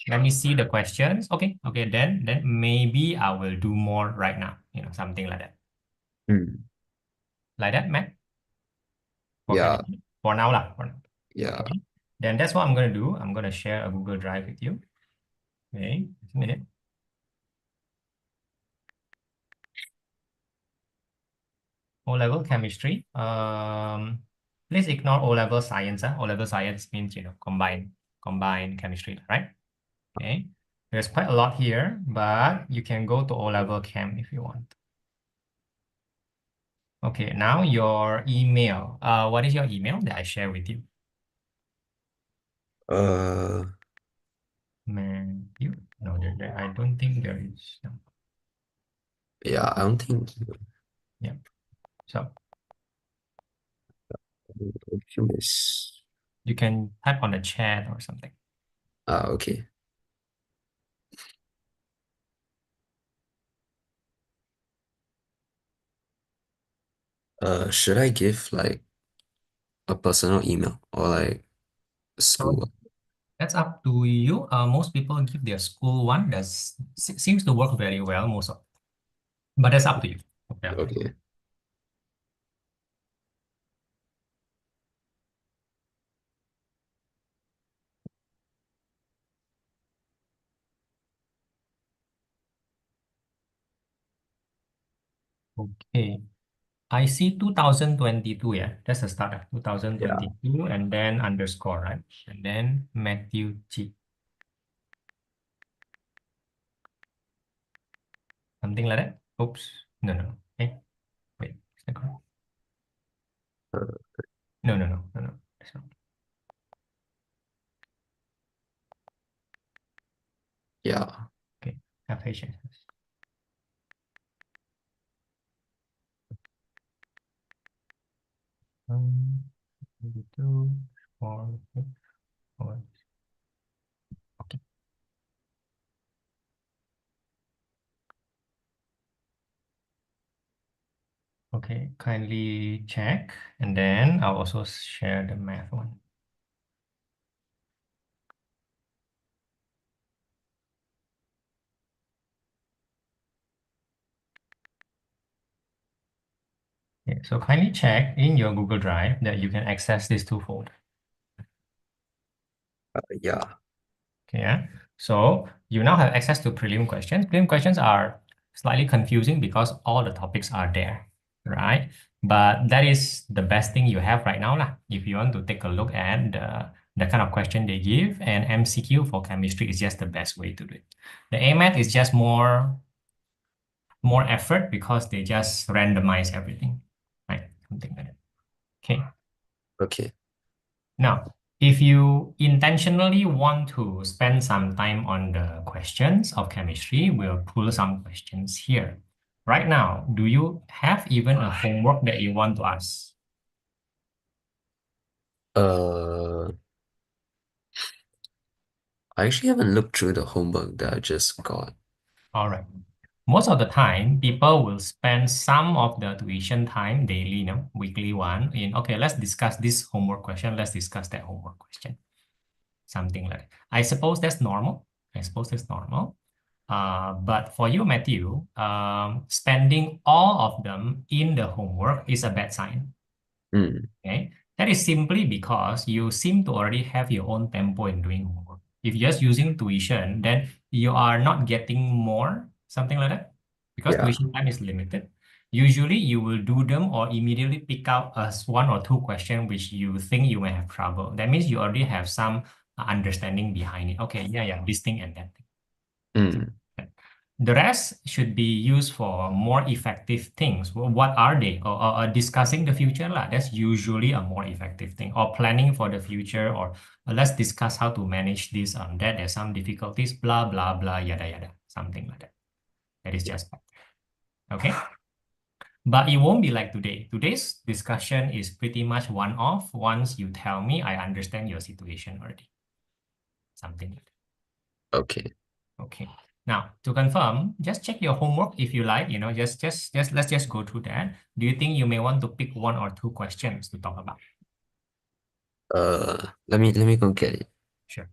Let me see the questions. Okay, then maybe I will do more right now, something like that. mm. Like that, Matt, for Yeah, chemistry. For now, lah, for now. yeah. Okay. Then that's what I'm gonna do. I'm gonna share a Google Drive with you. Okay, just a minute. O-level chemistry. Please ignore O-level science. O-level science means, combine chemistry, right? Okay. There's quite a lot here, but you can go to O-level chem if you want. Okay, now your email. What is your email that I share with you? Uh, Man, no, I don't think there is. No. yeah, I don't think Yeah. So is you can type on the chat or something. okay. Should I give like a personal email or like So school? That's up to you. Most people give their school one. Seems to work very well, most of, but that's up to you. Okay. Okay. Okay. I see 2022, yeah. That's the start of Yeah. 2022 and then underscore, right? And then Matthew G. Something like that. Oops. No, no. Okay. Wait. Is that correct? Uh, No, no, no, no, no. That's not. yeah. Okay. Have patience. 22, 4, 4. Okay. Okay. Kindly check. And then I'll also share the math one. Okay. So kindly check in your Google Drive that you can access these two folders. Yeah. Okay, yeah. So you now have access to prelim questions. Prelim questions are slightly confusing because all the topics are there, right? But that is the best thing you have right now, lah. If you want to take a look at the kind of question they give, and MCQ for chemistry is just the best way to do it. The AMAT is just more effort because they just randomize everything, right? Something like that. Okay. Okay. Now, if you intentionally want to spend some time on the questions of chemistry, we'll pull some questions here. Right now, do you have even a homework that you want to ask? Uh, I actually haven't looked through the homework that I just got. All right. Most of the time, people will spend some of the tuition time daily, weekly one in, okay, let's discuss this homework question. Let's discuss that homework question. Something like that. I suppose that's normal. I suppose that's normal. But for you, Matthew, spending all of them in the homework is a bad sign. Hmm. Okay, that is simply because you seem to already have your own tempo in doing homework. If you're just using tuition, then you are not getting more, something like that, because Yeah. tuition time is limited. Usually, you will do them or immediately pick out as one or two questions which you think you may have trouble. That means you already have some understanding behind it. Okay, yeah, yeah, this thing and that thing. Hmm. The rest should be used for more effective things. What are they? Or discussing the future lah. That's usually a more effective thing. Or planning for the future. Or let's discuss how to manage this. That there's some difficulties. Blah blah blah. Yada yada. Something like that. That is Yeah. just okay. But it won't be like today. Today's discussion is pretty much one-off. Once you tell me, I understand your situation already. Something like Okay. that. Okay. Now, to confirm, just check your homework if you like, just let's just go through that. Do you think you may want to pick one or two questions to talk about? Let me go get it. Sure.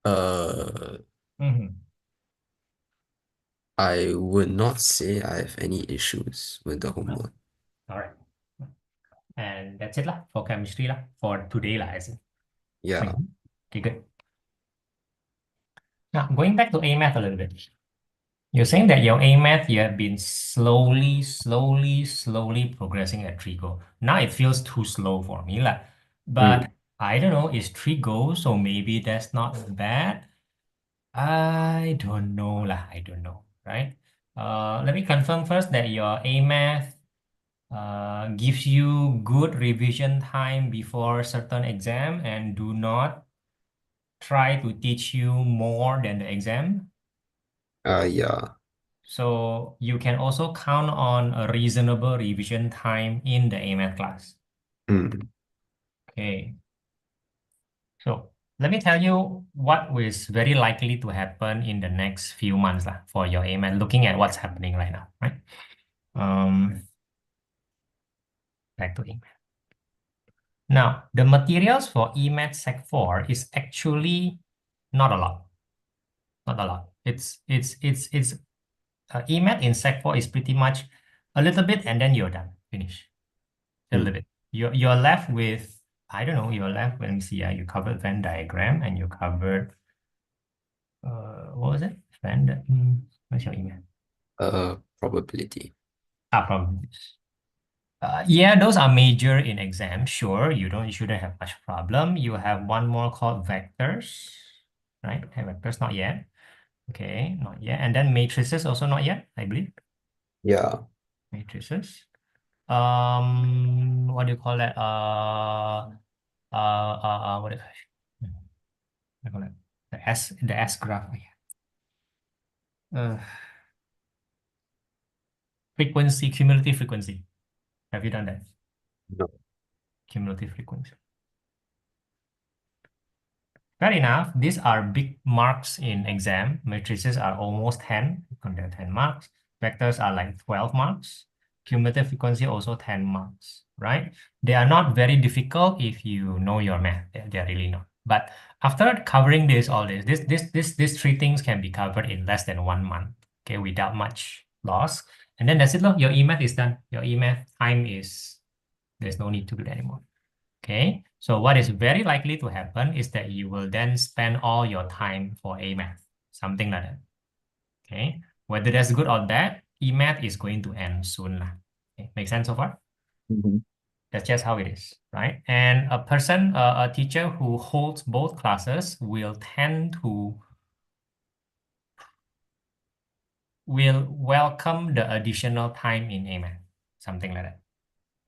Uh, Mhm. I would not say I have any issues with the No. homework. All right. And that's it lah for chemistry lah for today lah. As in. Yeah. Mhm. Okay, good. Now going back to A math a little bit. You're saying that your A math you have been slowly progressing at Trigo. Now it feels too slow for me lah. Mm. But I don't know, it's Trigo, so maybe that's not bad. I don't know lah. I don't know, right? Let me confirm first that your A math gives you good revision time before certain exam and do not try to teach you more than the exam. Yeah. So you can also count on a reasonable revision time in the A math class. Mm. Okay. So let me tell you what is very likely to happen in the next few months lah, for your A math, looking at what's happening right now, right? Um, Back to A math. Now, the materials for EMAT Sec 4 is actually not a lot. Not a lot. It's EMAT in Sec 4 is pretty much a little bit and then you're done. Finish. A little Mm. bit. You're left with, I don't know, you're left, let me see, you covered Venn diagram and you covered what was it? What's your EMAT? Probability. Probabilities. Yeah, those are major in exam. Sure, you shouldn't have much problem. You have one more called vectors, right? Okay, vectors not yet. Okay, not yet. And then matrices also not yet, I believe. Yeah. Matrices. What do you call that? What do you call it? The S graph. Uh, Frequency, cumulative frequency. Have you done that? No. Cumulative frequency. Fair enough. These are big marks in exam. Matrices are almost 10, contain 10 marks. Vectors are like 12 marks. Cumulative frequency also 10 marks, right? They are not very difficult if you know your math. They're really not. But after covering these three things can be covered in less than 1 month, okay, without much loss. And then that's it, look, your e-math is done. Your e-math time is, there's no need to do that anymore. Okay, so what is very likely to happen is that you will then spend all your time for A math, something like that. Okay, whether that's good or bad, E math is going to end soon lah. Okay, make sense so far? Mhm. That's just how it is, right? And a teacher who holds both classes will tend to will welcome the additional time in A math, something like that.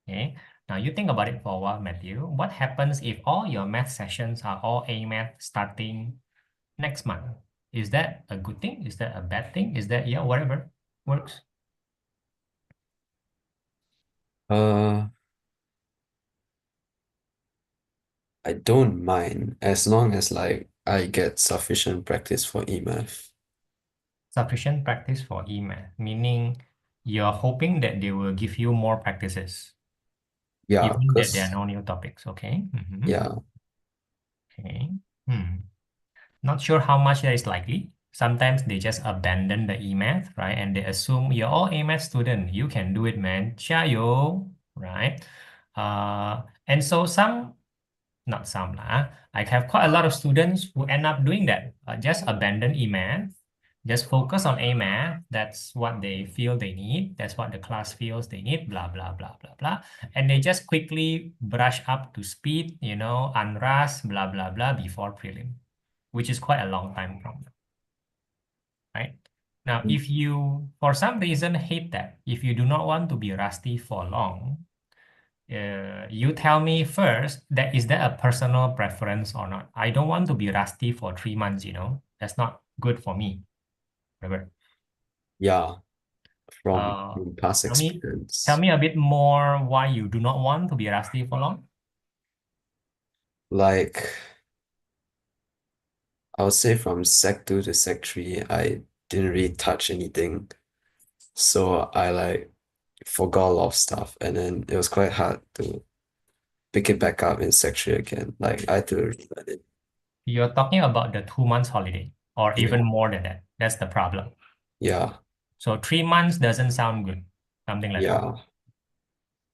Okay. Now you think about it for a while, Matthew. What happens if all your math sessions are all A math starting next month? Is that a good thing? Is that a bad thing? Is that, yeah, whatever works? Uh, I don't mind as long as like I get sufficient practice for EMAF. Sufficient practice for E-math, meaning you're hoping that they will give you more practices, Yeah, even that there are because no new topics. Okay. yeah. Okay. Not sure how much that is likely. Sometimes they just abandon the E-math, right? And they assume you're all A-math student. You can do it, man. 加油, right? And so not some lah. I have quite a lot of students who end up doing that. Just abandon E-math, just focus on A-math. That's what they feel they need. That's what the class feels they need, blah, blah, blah, blah, blah. And they just quickly brush up to speed, UNRAS, blah, blah, blah, before prelim. which is quite a long time from now, right? Now, if you, for some reason, hate that, if you do not want to be rusty for long, you tell me first that is that a personal preference or not? I don't want to be rusty for 3 months, That's not good for me. Remember? Yeah, Uh, from past tell me, tell experience. me a bit more why you do not want to be rusty for long. Like I would say from Sec 2 to Sec 3, I didn't really touch anything. So I like forgot a lot of stuff, and then it was quite hard to pick it back up in Sec 3 again. Like I had to relearn it. You're talking about the 2 months holiday or even Yeah. more than that. That's the problem. Yeah. So 3 months doesn't sound good, something like that. Yeah.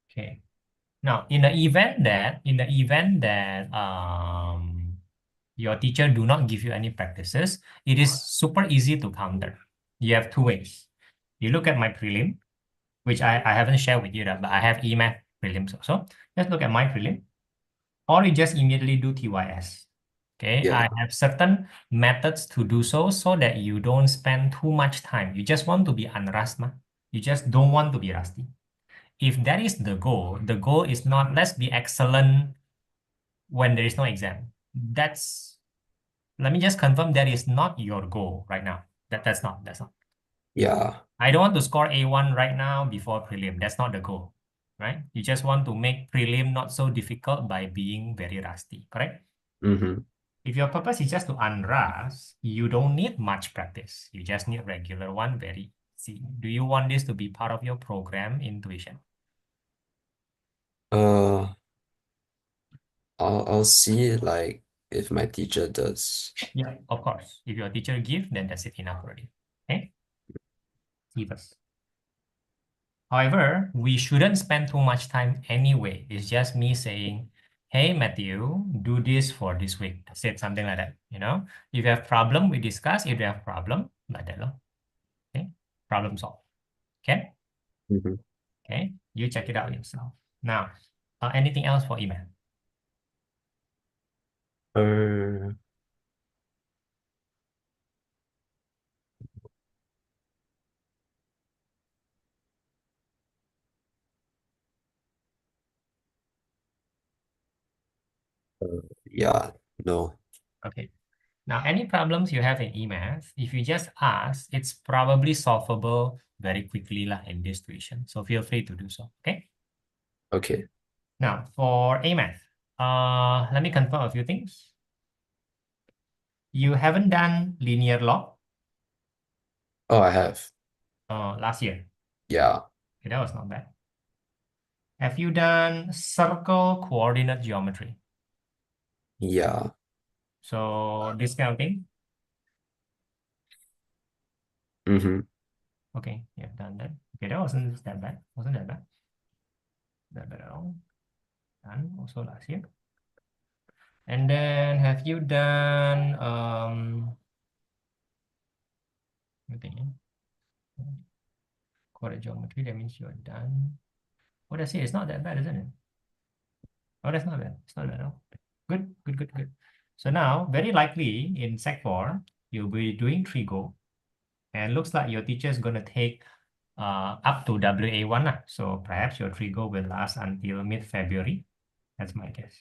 Okay. Now, in the event that your teacher do not give you any practices, it is super easy to counter. You have two ways. You look at my prelim, which I haven't shared with you that, but I have EMAth prelims also. Just look at my prelim, or you just immediately do TYS. Okay, I Yeah. have certain methods to do so that you don't spend too much time. You just want to be unrust, ma. You just don't want to be rusty. If that is the goal is not let's be excellent when there is no exam. Let me just confirm that is not your goal right now. That's not. Yeah. I don't want to score A1 right now before prelim. That's not the goal, right? You just want to make prelim not so difficult by being very rusty, correct? Mm-hmm. If your purpose is just to unrust, you don't need much practice. You just need regular one, very easy. Do you want this to be part of your program in tuition? Uh, I'll see like if my teacher does. Yeah, of course. If your teacher give, then that's it enough already. Okay? Give us. However, we shouldn't spend too much time anyway. It's just me saying, hey, Matthew, do this for this week. That's it, something like that. If you have problem, we discuss. If you have problem, like that. Okay? Problem solved. Okay? Mhm. Okay? You check it out yourself. Now, anything else for email? Uh, yeah, no. Okay. Now, any problems you have in emath, if you just ask, it's probably solvable very quickly lah in this tuition. So feel free to do so. Okay. Okay. Now, for AMath, let me confirm a few things. You haven't done linear log Oh, I have. last year. Yeah. Okay, that was not bad. Have you done circle coordinate geometry? Yeah. So this kind of thing. Mm-hmm. Okay, you've done that. Okay, that wasn't that bad. Wasn't that bad. That bad at all. Done also last year. And then have you done let me think, coordinate geometry? That means you're done. What I say, it's not that bad, isn't it? Oh, that's not bad. It's not bad at all. Good, good, good, good. So now, very likely in Sec 4, you'll be doing trigo. And looks like your teacher is going to take up to WA1. So perhaps your trigo will last until mid-February. That's my guess.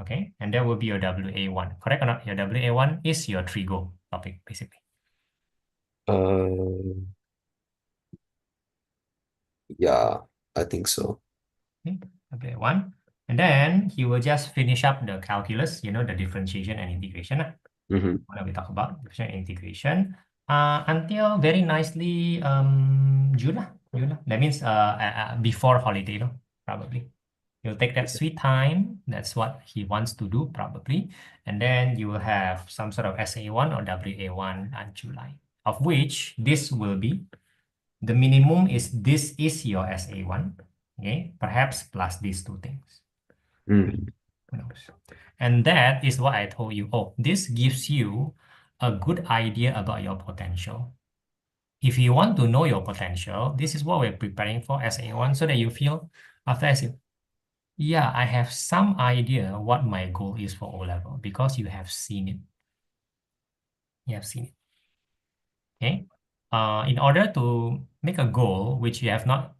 Okay, and that will be your WA1. Correct or not? Your WA1 is your trigo topic, basically. Uh, yeah, I think so. Okay, WA1. And then he will just finish up the calculus, the differentiation and integration. Mm-hmm. What we talk about differentiation and integration until very nicely June lah. June lah. That means before holiday, probably. He'll take that sweet time. That's what he wants to do, probably. And then you will have some sort of SA1 or WA1 on July, of which this will be the minimum is this is your SA1. Okay, perhaps plus these two things. Mm. Who knows? And that is what I told you. Oh, this gives you a good idea about your potential. If you want to know your potential, this is what we're preparing for SA1 so that you feel after SA, yeah, I have some idea what my goal is for O level because you have seen it. You have seen it. Okay. In order to make a goal which you have not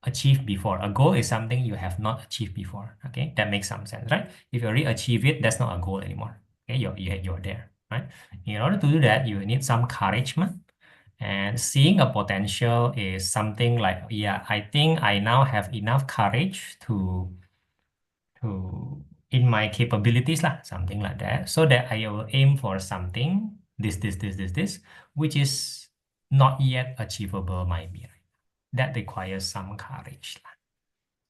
achieved before, a goal is something you have not achieved before. Okay, that makes some sense, right? If you already achieve it, that's not a goal anymore. Okay, you're there, right? In order to do that, you need some encouragement. And seeing a potential is something like, yeah, I think I now have enough courage to in my capabilities lah, something like that, so that I will aim for something, this, which is not yet achievable, might be. That requires some courage lah.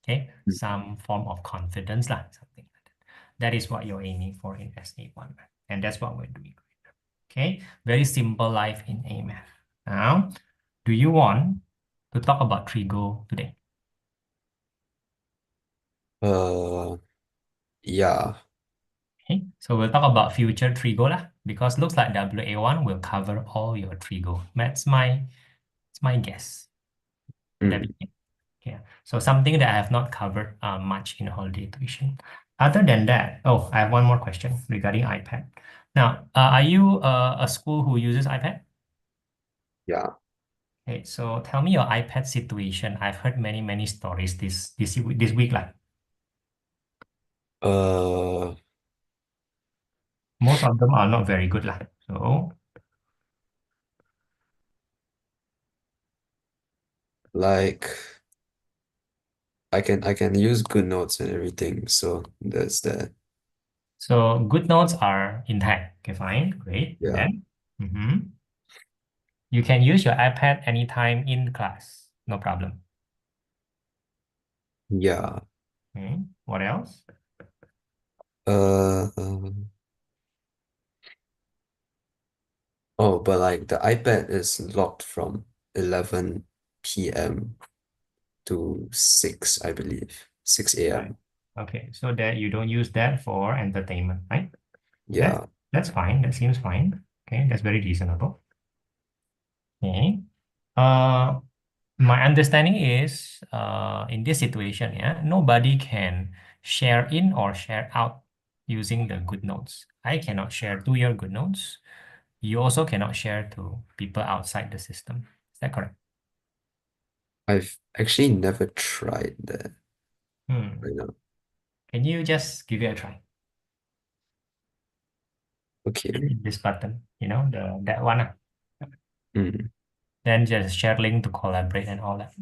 Okay, some form of confidence lah, something like that. That is what you're aiming for in SA1, and that's what we're doing. Okay, very simple life in AMAth. Now, do you want to talk about Trigo today? Yeah. Okay, so we'll talk about future Trigo lah, because looks like WA1 will cover all your Trigo. It's my guess. That Mm. be yeah. So something that I have not covered much in holiday tuition. Other than that, oh, I have one more question regarding iPad. Now, are you a school who uses iPad? Yeah. Okay, so tell me your iPad situation. I've heard many stories this week lah. Uh, Most of them are not very good lah. So like I can use good notes and everything, so there's that. so good notes are intact. Okay, fine, great. Yeah. Then you can use your iPad anytime in class, no problem. Yeah. What else? Uh, um, oh, but like the iPad is locked from 11 p.m. to 6, I believe. 6 Right. a.m. Okay, so that you don't use that for entertainment, right? That Yeah. that's fine. That seems fine. Okay, that's very reasonable. Okay. Uh, my understanding is in this situation, yeah, nobody can share in or share out using the good notes. I cannot share to your good notes. You also cannot share to people outside the system. Is that correct? I've actually never tried that Hmm. right now. Can you just give it a try? Okay. This button, that one. Mm. Then just share link to collaborate and all that.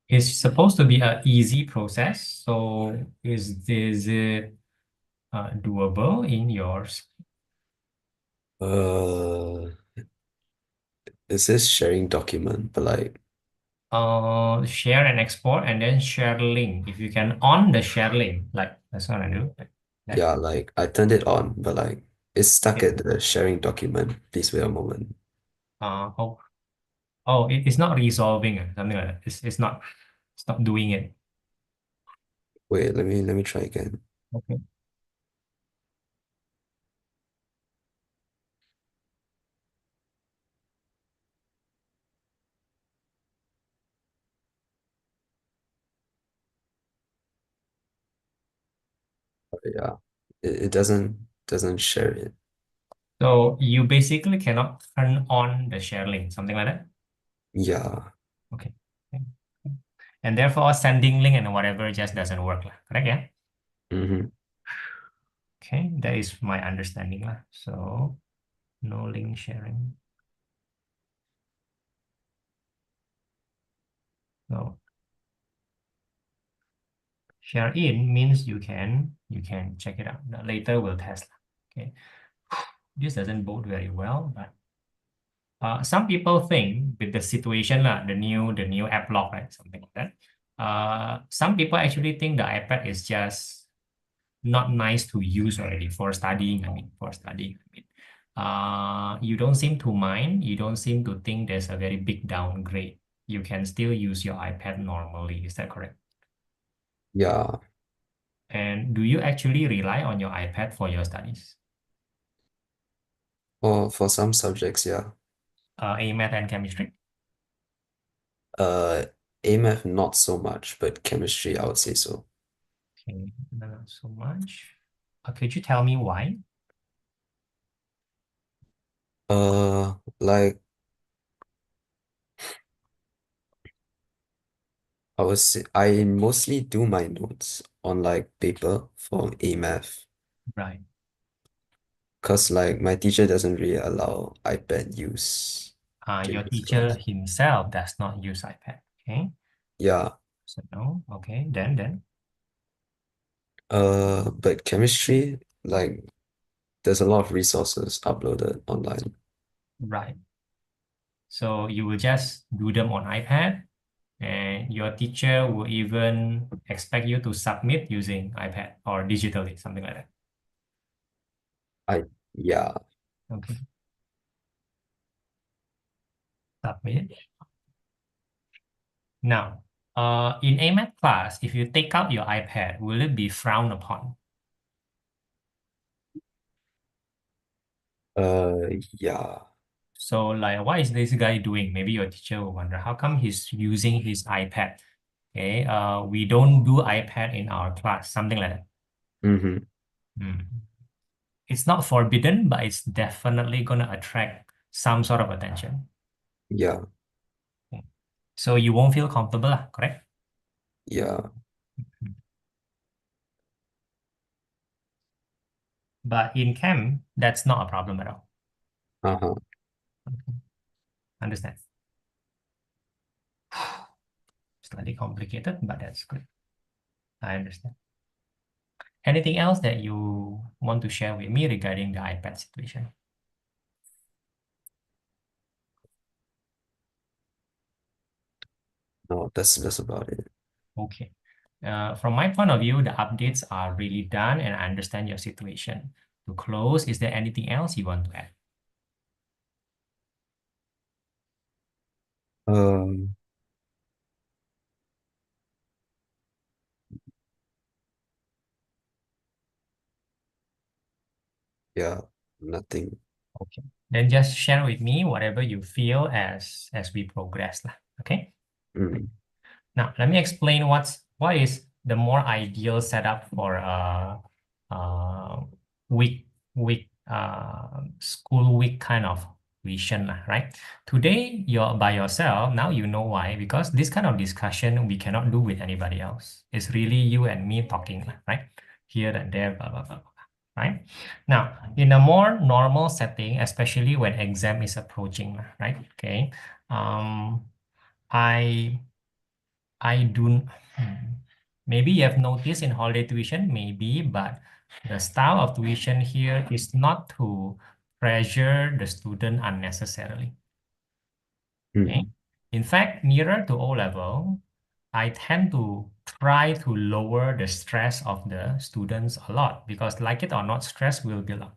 It's supposed to be an easy process. So is it doable in yours? Uh, is this sharing document? But like, Share and export and then share link. If you can on the share link, like that's what I do. That, yeah, like I turned it on, but like it's stuck okay. at the sharing document. Please wait a moment. Uh, oh, it's not resolving something like that. It's not doing it. Wait, let me try again. Okay. Yeah, it doesn't share it. So you basically cannot turn on the share link, something like that. Yeah. Okay. Okay. And therefore sending link and whatever just doesn't work, lah. Correct? Yeah. Mm-hmm. Okay, that is my understanding lah. So no link sharing. So share in means you can check it out. Now, later we'll test. Okay, this doesn't bode very well, but some people think with the situation lah, the new app lock, right, something like that. Some people actually think the iPad is just not nice to use already for studying. I mean, for studying. I mean, you don't seem to mind. You don't seem to think there's a very big downgrade. You can still use your iPad normally. Is that correct? Yeah. And do you actually rely on your iPad for your studies? For some subjects, yeah. A math and chemistry? Uh, AMF not so much, but chemistry, I would say so. Okay, not so much. Could you tell me why? Like I mostly do my notes on like paper for AMF, Right. because like my teacher doesn't really allow iPad use Your during his teacher class. himself does not use iPad. Okay. Yeah. So no. Okay. Then. But chemistry, like there's a lot of resources uploaded online. Right. So you will just do them on iPad, and your teacher will even expect you to submit using iPad or digitally, something like that. I yeah. Okay. Submit. Now, in AMAT class, if you take out your iPad, will it be frowned upon? Yeah. So like, what is this guy doing? Maybe your teacher will wonder, how come he's using his iPad? Okay, we don't do iPad in our class, something like that. Mm-hmm. Hmm. It's not forbidden, but it's definitely gonna attract some sort of attention. Yeah. Okay. So you won't feel comfortable, lah, correct? Yeah. Hmm. But in camp, that's not a problem at all. Uh-huh. Okay. Understand? Slightly complicated, but that's good. I understand. Anything else that you want to share with me regarding the iPad situation? No, that's about it. Okay. From my point of view, the updates are really done and I understand your situation. To close, is there anything else you want to add? Um, yeah, nothing. Okay. Then just share with me whatever you feel as we progress lah. Okay. Mm, Now, let me explain what is the more ideal setup for week school week kind of vision, lah, right? Today you're by yourself. Now you know why, because this kind of discussion we cannot do with anybody else. It's really you and me talking, lah, right? Here and there, blah blah blah, blah, right? Now, in a more normal setting, especially when exam is approaching, lah, right? Okay. I I do. Maybe you have noticed in holiday tuition, maybe, but the style of tuition here is not to pressure the student unnecessarily. Okay. mm, In fact, nearer to O level, I tend to try to lower the stress of the students a lot because, like it or not, stress will build up.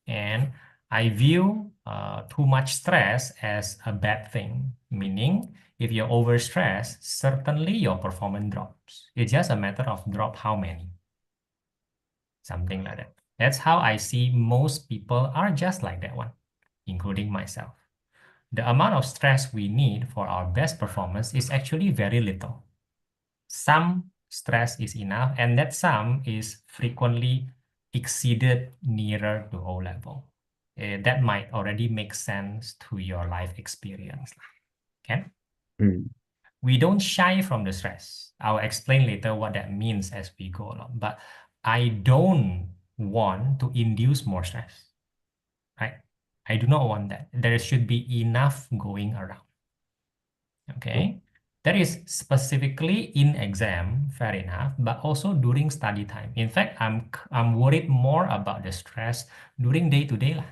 And I view too much stress as a bad thing, meaning if you're overstressed, certainly your performance drops. It's just a matter of drop how many, something like that. That's how I see most people are just like that one, including myself. The amount of stress we need for our best performance is actually very little. Some stress is enough, and that some is frequently exceeded nearer to O level. That might already make sense to your life experience. Okay? mm, We don't shy from the stress. I'll explain later what that means as we go along. But I don't want to induce more stress, right? I do not want that. There should be enough going around. oh, Okay, that is specifically in exam, fair enough, but also during study time. In fact, I'm worried more about the stress during day to day lah,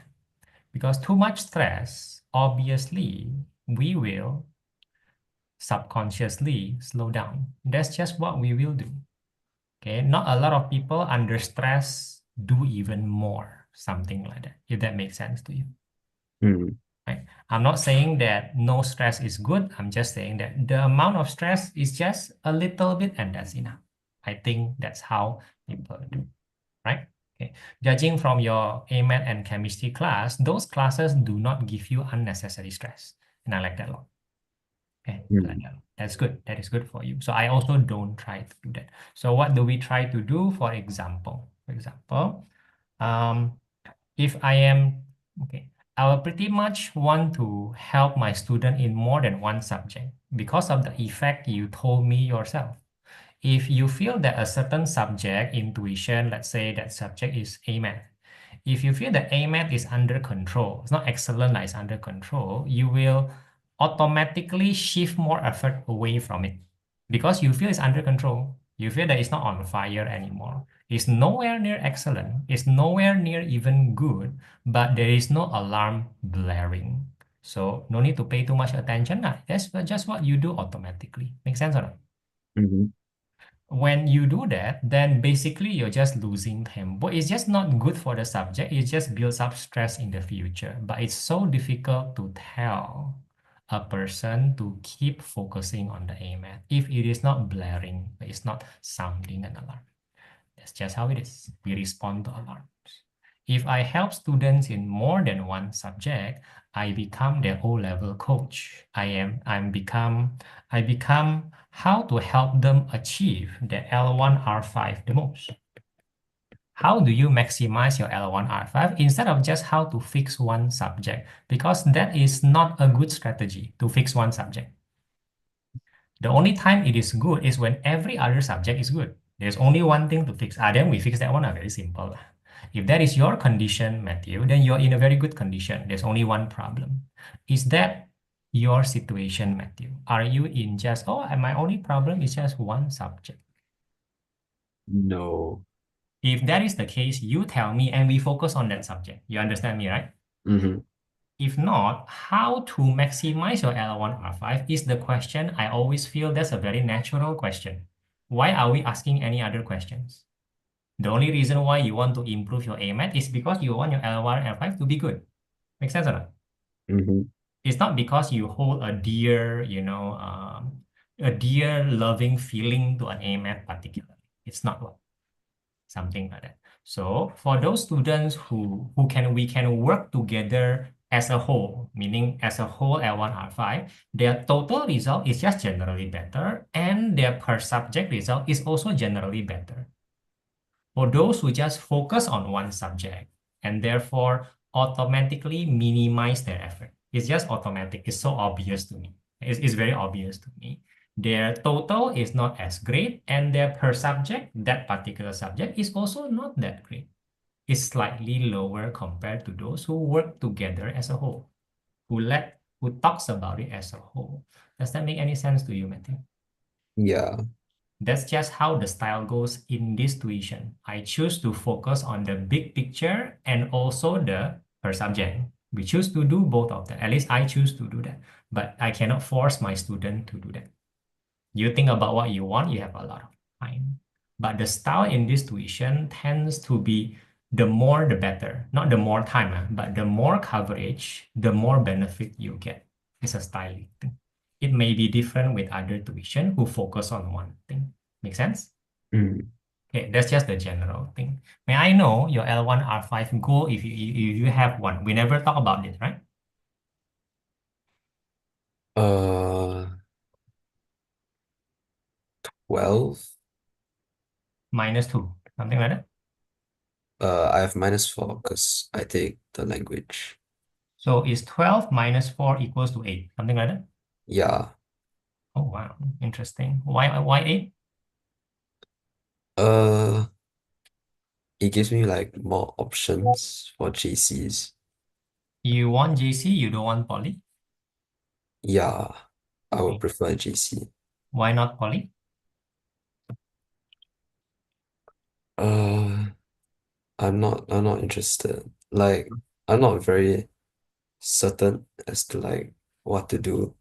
because too much stress, obviously, we will subconsciously slow down. That's just what we will do. Okay, not a lot of people under stress do even more, something like that, if that makes sense to you. Mm, Right? I'm not saying that no stress is good. I'm just saying that the amount of stress is just a little bit and that's enough. I think that's how people do, right? Okay. Judging from your AMAT and chemistry class, those classes do not give you unnecessary stress. And I like that a lot. Okay, I like mm, that. That's good. That is good for you. So I also don't try to do that. So what do we try to do? For example, um, if I am, okay, I will pretty much want to help my student in more than one subject because of the effect you told me yourself. If you feel that a certain subject, intuition, let's say that subject is AMAT. If you feel that AMAT is under control, it's not excellent, it's under control, you will automatically shift more effort away from it because you feel it's under control. You feel that it's not on fire anymore. It's nowhere near excellent. It's nowhere near even good, but there is no alarm blaring. So no need to pay too much attention. That's just what you do automatically. Make sense or not? mhm, When you do that, then basically you're just losing tempo. It's just not good for the subject. It just builds up stress in the future. But it's so difficult to tell a person to keep focusing on the AMAT if it is not blaring, it's not sounding an alarm. That's just how it is. We respond to alarms. If I help students in more than one subject, I become their O-level coach. I become how to help them achieve the L1 R5 the most. How do you maximize your L1 R5 instead of just how to fix one subject? Because that is not a good strategy to fix one subject. The only time it is good is when every other subject is good. There's only one thing to fix. Then we fix that one. Very simple. If that is your condition, Matthew, then you're in a very good condition. There's only one problem. Is that your situation, Matthew? Are you in just, oh, and my only problem is just one subject? no. If that is the case, you tell me and we focus on that subject. You understand me, right? Mm-hmm. If not, how to maximize your L1 R5 is the question I always feel that's a very natural question. Why are we asking any other questions? The only reason why you want to improve your AMAT is because you want your L1 R5 to be good. Make sense or not? Mm-hmm. It's not because you hold a dear loving feeling to an AMAT particularly. It's not what something like that. So for those students who can we can work together as a whole, meaning as a whole L1 R5, their total result is just generally better and their per subject result is also generally better. For those who just focus on one subject and therefore automatically minimize their effort, it's just automatic. It's so obvious to me. It's very obvious to me. Their total is not as great, and their per subject, that particular subject, is also not that great. It's slightly lower compared to those who work together as a whole, who talks about it as a whole. Does that make any sense to you, Matthew? Yeah. That's just how the style goes in this tuition. I choose to focus on the big picture and also the per subject. We choose to do both of them. At least I choose to do that. But I cannot force my student to do that. You think about what you want, you have a lot of time. But the style in this tuition tends to be the more the better. Not the more time, but the more coverage, the more benefit you get. It's a styling thing. It may be different with other tuition who focus on one thing. Make sense? Mm. Okay, that's just the general thing. May I know your L1 R5 goal if you have one? We never talk about this, right? Uh, 12. -2, something like that. I have -4 because I take the language. So is 12 -4 equals to 8, something like that? Yeah. Oh, wow. Interesting. Why 8? Uh, it gives me like more options for JCs. You want JC, you don't want poly? Yeah, I would Okay. prefer JC. Why not poly? Uh, I'm not interested. Like, I'm not very certain as to like what to do.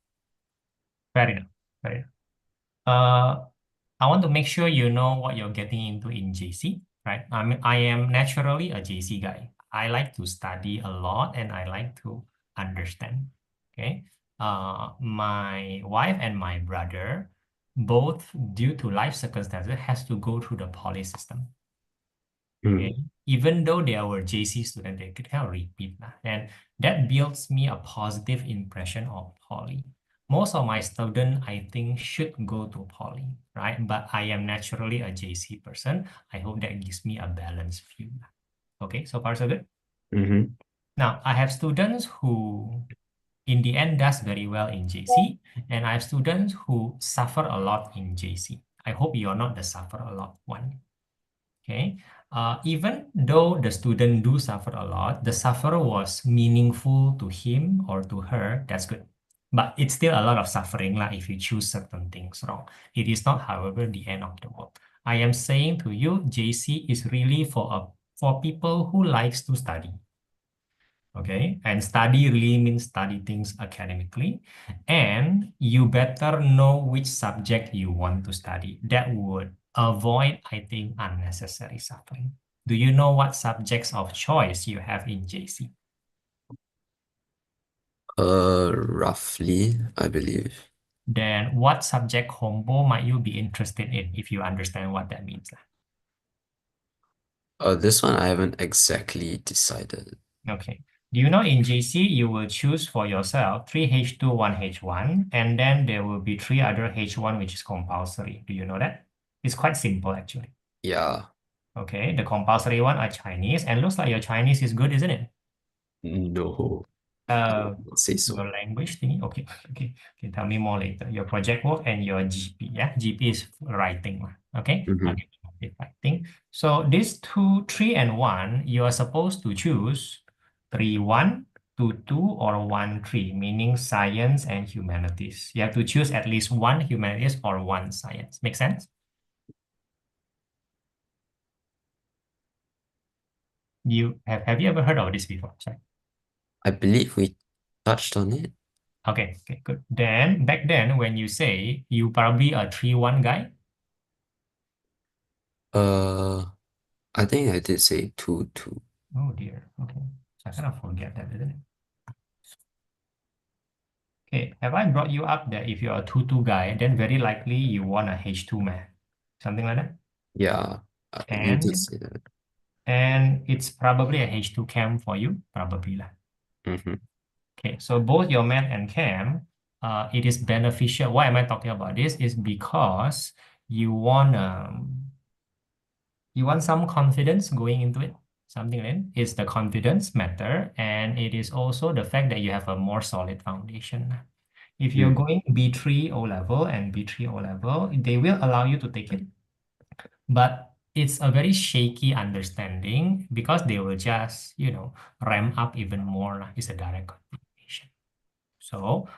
Fair enough. Fair enough. I want to make sure you know what you're getting into in JC, right? I mean, I am naturally a JC guy. I like to study a lot and I like to understand. Okay. My wife and my brother, both due to life circumstances, has to go through the poly system. Okay. Mm. Even though they were JC students, they could kind of repeat. And that builds me a positive impression of poly. Most of my students, I think, should go to poly, right? But I am naturally a JC person. I hope that gives me a balanced view. Okay, so far so good. Mm-hmm. Now, I have students who, in the end, does very well in JC, and I have students who suffer a lot in JC. I hope you're not the suffer a lot one. Okay. Even though the student do suffer a lot, the suffer was meaningful to him or to her, that's good. But it's still a lot of suffering like if you choose certain things wrong. It is not, however, the end of the world. I am saying to you, JC is really for people who likes to study. Okay, and study really means study things academically, and you better know which subject you want to study. That would avoid, I think, unnecessary suffering. Do you know what subjects of choice you have in JC? Roughly, I believe. Then what subject combo might you be interested in if you understand what that means? This one I haven't exactly decided. Okay. Do you know in JC you will choose for yourself three H2, one H1, and then there will be three other H1 which is compulsory. Do you know that? It's quite simple actually. Yeah, Okay, the compulsory one are Chinese, and looks like your Chinese is good, isn't it? no, I Uh, would not say so. your language thingy. Okay, okay. Tell me more later. Your project work and your GP. Yeah, GP is writing. Okay, Mm-hmm. okay, writing. So these two, three, and one, you are supposed to choose three, one, two, two, or one, three, meaning science and humanities. You have to choose at least one humanities or one science. Make sense? Have you ever heard of this before? Sorry. I believe we touched on it. Okay, good. Then back then, when you say you probably a 3-1 guy. Uh, I think I did say 2-2. Oh dear. Okay. So I kind of forget that, isn't it? Okay. Have I brought you up that if you're a 2-2 guy, then very likely you want a H2 math, something like that? Yeah, you did And say that. and it's probably a H2 cam for you, probably lah. Mm-hmm. Okay. So both your math and cam, it is beneficial. Why am I talking about this? Is because you want you want some confidence going into it, something like that. It's the confidence matter, and it is also the fact that you have a more solid foundation. If you're Mm. going B3 O level and B3 O level, they will allow you to take it, but it's a very shaky understanding because they will just, ramp up even more. It's a direct continuation. So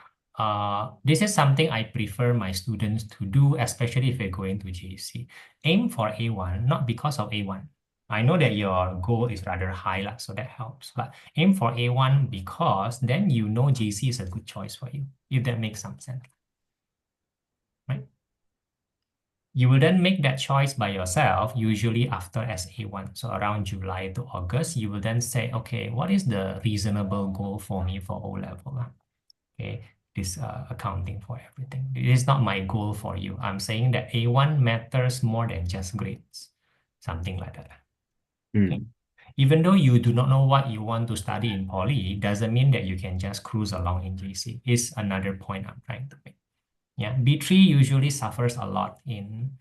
this is something I prefer my students to do, especially if they're going to JC. Aim for A1, not because of A1. I know that your goal is rather high, so that helps. But aim for A1 because then you know JC is a good choice for you, if that makes some sense, right? You will then make that choice by yourself, usually after SA1. So around July to August, you will then say, okay, what is the reasonable goal for me for O level? Okay, this accounting for everything. It is not my goal for you. I'm saying that A1 matters more than just grades, something like that. Okay. Mm. Even though you do not know what you want to study in poly, it doesn't mean that you can just cruise along in JC. Is another point I'm trying to make. Yeah, B3 usually suffers a lot in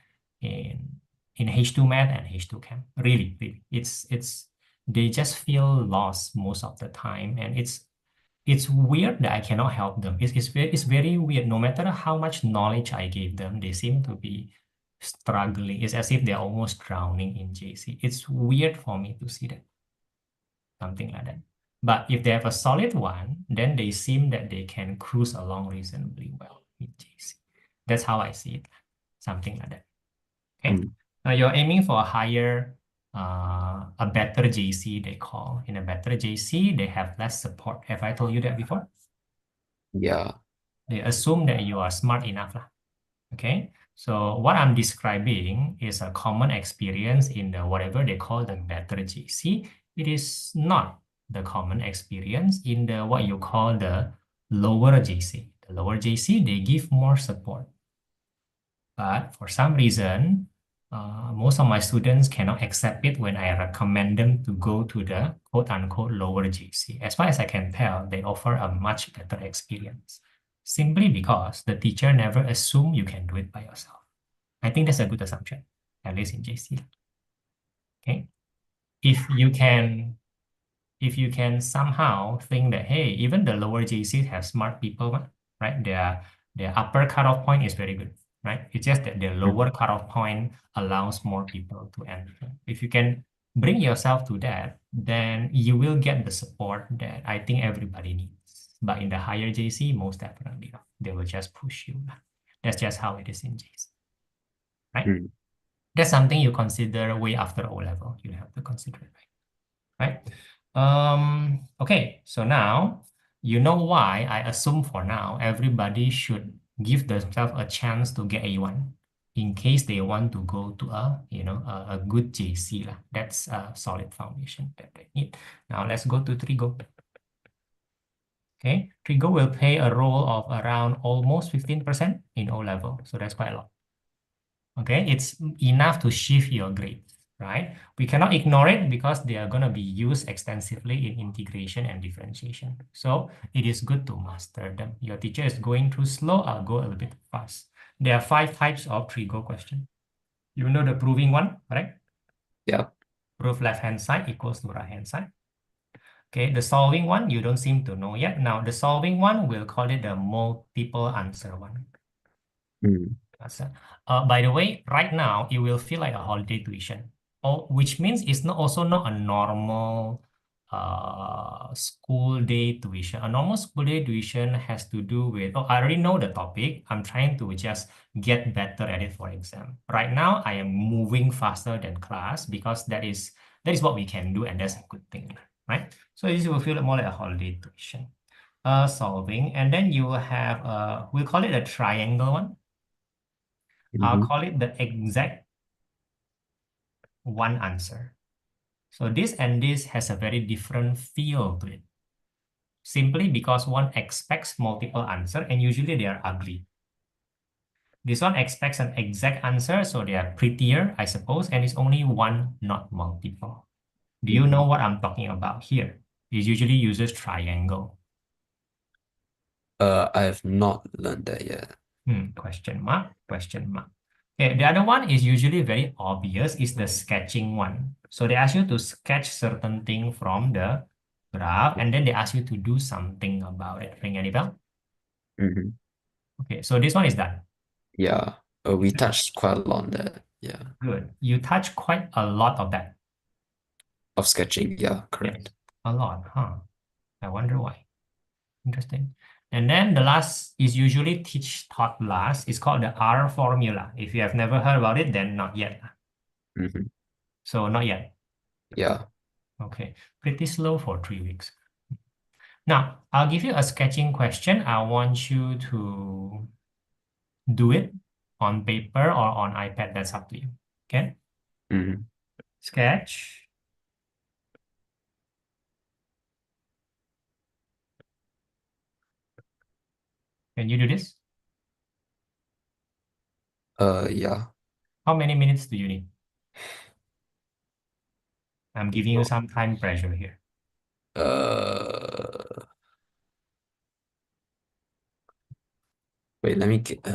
in H2 math and H2 chem. Really, really. It's they just feel lost most of the time, and it's weird that I cannot help them. It's very weird. No matter how much knowledge I gave them, they seem to be struggling. It's as if they're almost drowning in JC. It's weird for me to see that, something like that. But if they have a solid one, then they seem that they can cruise along reasonably well in JC. That's how I see it, something like that. Okay. Mm. Now you're aiming for a better JC, they call. In a better JC, they have less support. Have I told you that before? Yeah. They assume that you are smart enough lah. Okay, so what I'm describing is a common experience in the whatever they call the better JC. It is not the common experience in the what you call the lower JC. The lower JC, they give more support. But for some reason, most of my students cannot accept it when I recommend them to go to the quote unquote lower GC. As far as I can tell, they offer a much better experience simply because the teacher never assume you can do it by yourself. I think that's a good assumption, at least in JC. Okay. If you can if you can somehow think that, hey, even the lower JCs have smart people, right? Their upper cutoff point is very good, right? It's just that the lower cutoff point allows more people to enter. If you can bring yourself to that, then you will get the support that I think everybody needs. But in the higher JC, most definitely not. They will just push you. That's just how it is in JC, right? Mm. That's something you consider way after O level. You have to consider it, right? Okay, so now you know why I assume for now everybody should give themselves a chance to get A1 in case they want to go to a good JC lah. That's a solid foundation that they need. Now let's go to Trigo. Okay, Trigo will play a role of around almost 15% in O level, so that's quite a lot. Okay, it's enough to shift your grade, right? We cannot ignore it because they are going to be used extensively in integration and differentiation. So it is good to master them. Your teacher is going too slow, I'll go a little bit fast. There are 5 types of Trigo question. You know the proving one, right? Yeah. Prove left-hand side equals to right-hand side. Okay, the solving one, you don't seem to know yet. Now, the solving one, we'll call it the multiple answer one. Mm. By the way, right now it will feel like a holiday tuition, which means it's also not a normal school day tuition. A normal school day tuition has to do with, oh, I already know the topic. I'm trying to just get better at it for exam. Right now, I am moving faster than class because that is what we can do, and that's a good thing, right? So this will feel more like a holiday tuition. Solving, and then you will have we'll call it a triangle one. I'll Mhm. call it the exact one answer. So this and this has a very different feel to it. Simply because one expects multiple answer and usually they are ugly. This one expects an exact answer, so they are prettier, I suppose, and it's only one, not multiple. Do you know Mhm. what I'm talking about here? It usually uses triangle. I have not learned that yet. Question mark, question mark. Okay, the other one is usually very obvious, is the sketching one. So they ask you to sketch certain thing from the graph, and then they ask you to do something about it. Ring any bell? Mhm. Okay, so this one is done. Yeah. We touched quite a lot on that. Yeah. Good. You touch quite a lot of that. Of sketching. Yeah, Yes, correct. a lot, huh? I wonder why. Interesting. And then the last is usually teach taught last. It's called the R formula. If you have never heard about it, then not yet. Mhm. So not yet. Yeah. Okay, pretty slow for 3 weeks. Now, I'll give you a sketching question. I want you to do it on paper or on iPad. That's up to you. Okay, Mhm. sketch. Can you do this? Yeah. How many minutes do you need? I'm giving you some time pressure here. Uh, Wait, let me get,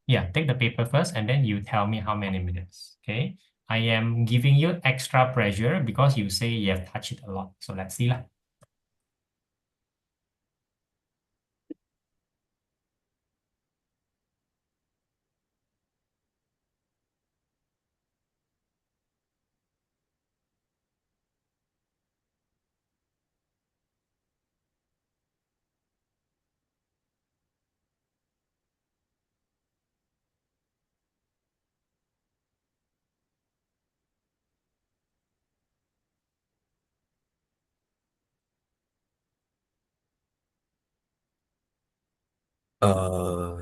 Yeah, take the paper first and then you tell me how many minutes. Okay, I am giving you extra pressure because you say you have touched it a lot. So let's see lah. uh,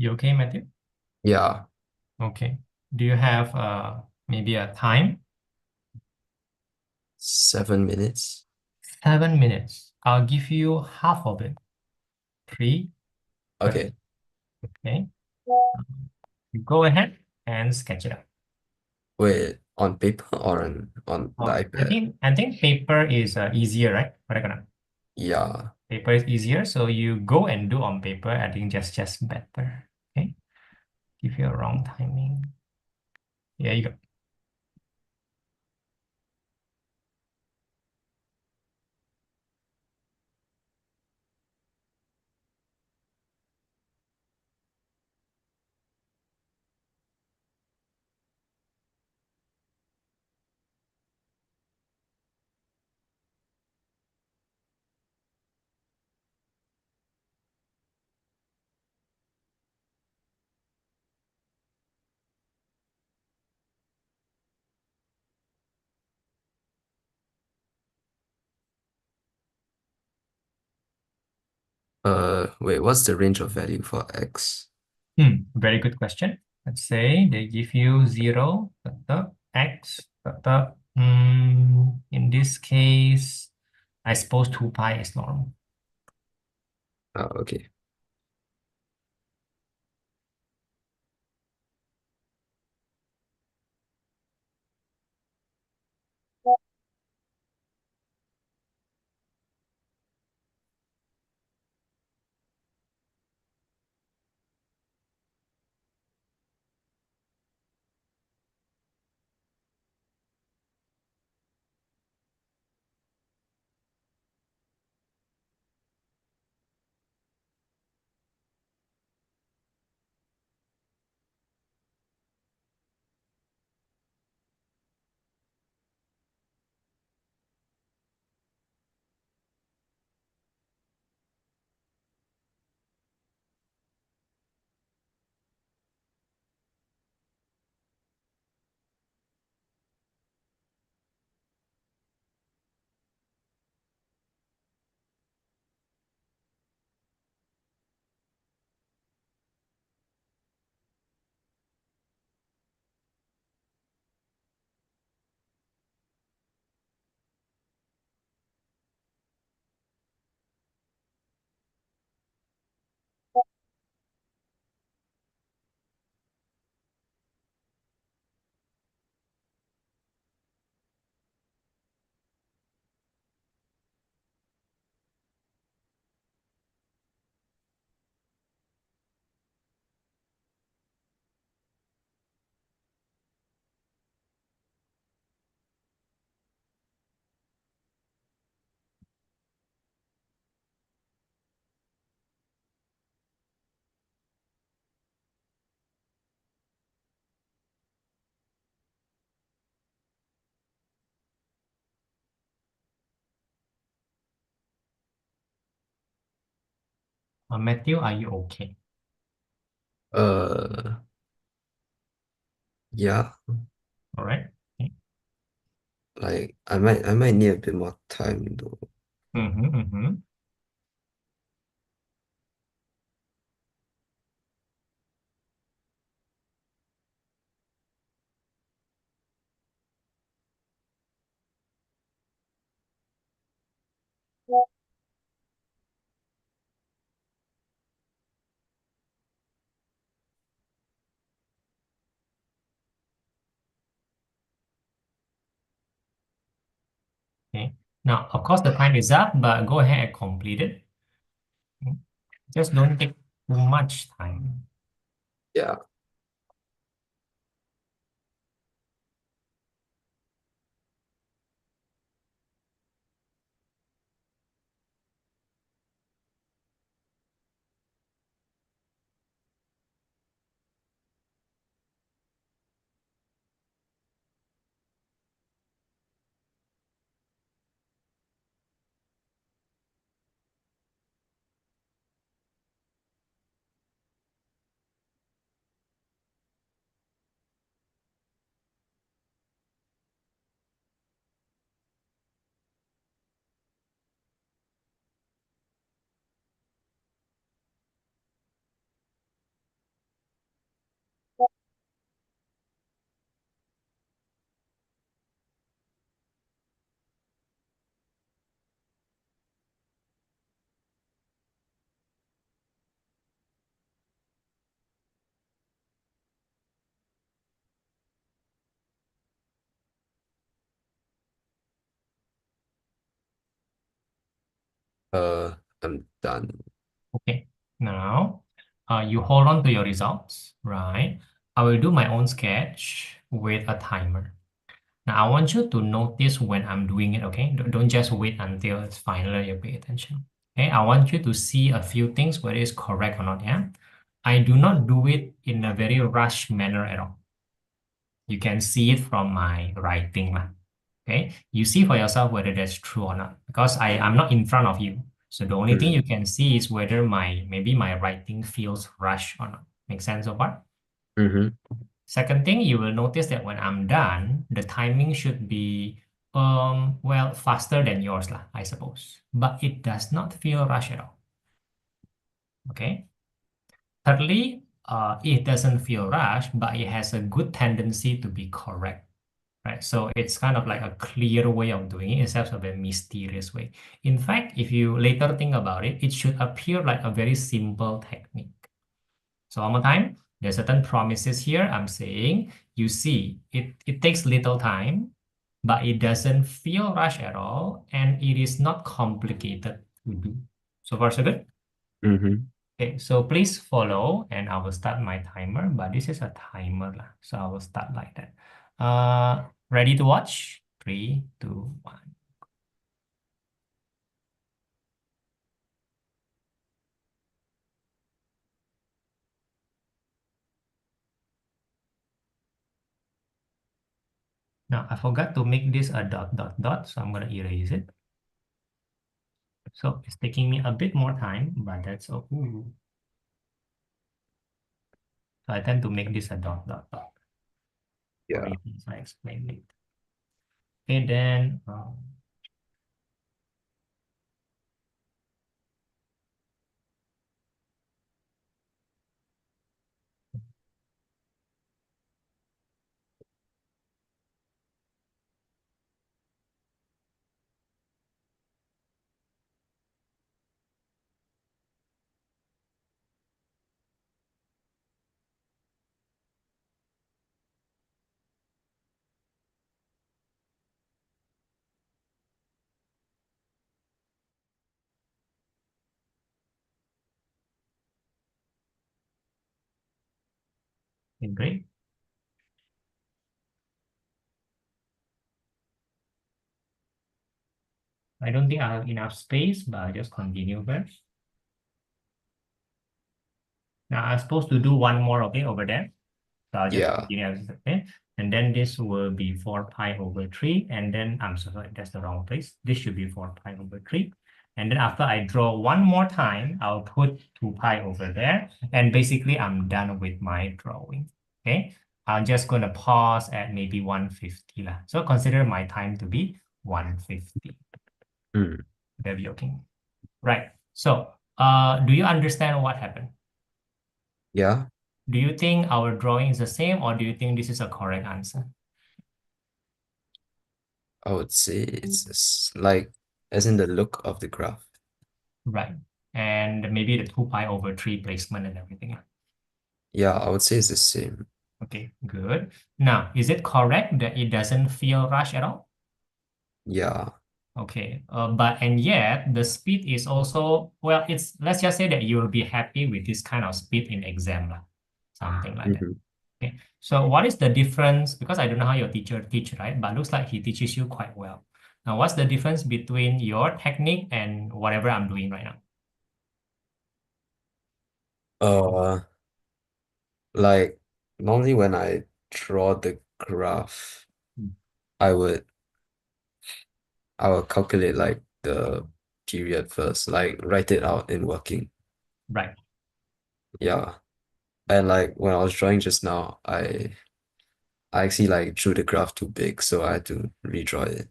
You okay, Matthew? Yeah, Okay. Do you have maybe a time? 7 minutes. 7 minutes. I'll give you half of it. Three. But Okay. okay. Go ahead and sketch it up. Wait, on paper or on the I iPad? think I think paper is easier, right? Yeah. Paper is easier, so you go and do on paper. I think just better. Okay. Give you a wrong timing. There you go. Wait, what's the range of value for X? Very good question. Let's say they give you 0, x, in this case, I suppose 2 pi is normal. Okay. Matthew, are you okay? Uh, yeah, All right. Okay. like I might need a bit more time though. Mm-hmm. Okay. Now, of course, the time is up, but go ahead and complete it. Okay. Just don't take too much time. Yeah. I'm done. Okay. Now, you hold on to your results, right? I will do my own sketch with a timer. Now, I want you to notice when I'm doing it, okay? Don't just wait until it's final, you pay attention. Okay, I want you to see a few things, whether it's correct or not, yeah? I do not do it in a very rushed manner at all. You can see it from my writing, lah. Okay? You see for yourself whether that's true or not, because I'm not in front of you. So the only thing Mm. you can see is whether maybe my writing feels rushed or not. Make sense so far? Mm-hmm. Second thing, you will notice that when I'm done, the timing should be well faster than yours, lah, I suppose. But it does not feel rushed at all. Okay. Thirdly, it doesn't feel rushed, but it has a good tendency to be correct. Right, so it's kind of like a clear way of doing it instead of a mysterious way. In fact, if you later think about it, it should appear like a very simple technique. So one more time, there's certain promises here. I'm saying, you see, it takes little time, but it doesn't feel rushed at all, and it is not complicated to do. So far, so good? Mm-hmm. Okay, so please follow, and I will start my timer, but this is a timer, lah. So I will start like that. Ready to watch? Three, two, one. Now, I forgot to make this a dot, dot, dot, so I'm going to erase it. So it's taking me a bit more time, but that's okay. So I tend to make this a dot, dot, dot for Yeah. reasons I explained it. Okay, then, okay, great. I don't think I have enough space, but I'll just continue first. Now I'm supposed to do one more, okay, over there. So I'll just Yeah. continue as okay. And then this will be 4 pi over 3. And then I'm so sorry, that's the wrong place. This should be 4 pi over 3. And then after I draw one more time, I'll put 2 pi over there. And basically I'm done with my drawing. Okay. I'm just going to pause at maybe 150 lah. So consider my time to be 150. Mm. That'll be okay. Right. So do you understand what happened? Yeah. Do you think our drawing is the same, or do you think this is a correct answer? I would say like as in the look of the graph. Right. And maybe the 2 pi over 3 placement and everything. Yeah, I would say it's the same. Okay, good. Now, is it correct that it doesn't feel rushed at all? Yeah. Okay, and yet the speed is also, well, let's just say that you will be happy with this kind of speed in exam, lah, something like that. Mm-hmm. Okay, so what is the difference? Because I don't know how your teacher teach, right? But looks like he teaches you quite well. Now, what's the difference between your technique and whatever I'm doing right now? Uh, like normally when I draw the graph, Hmm. I would I will calculate like the period first, like write it out in working. Right. Yeah. And like when I was drawing just now, I actually like drew the graph too big, so I had to redraw it.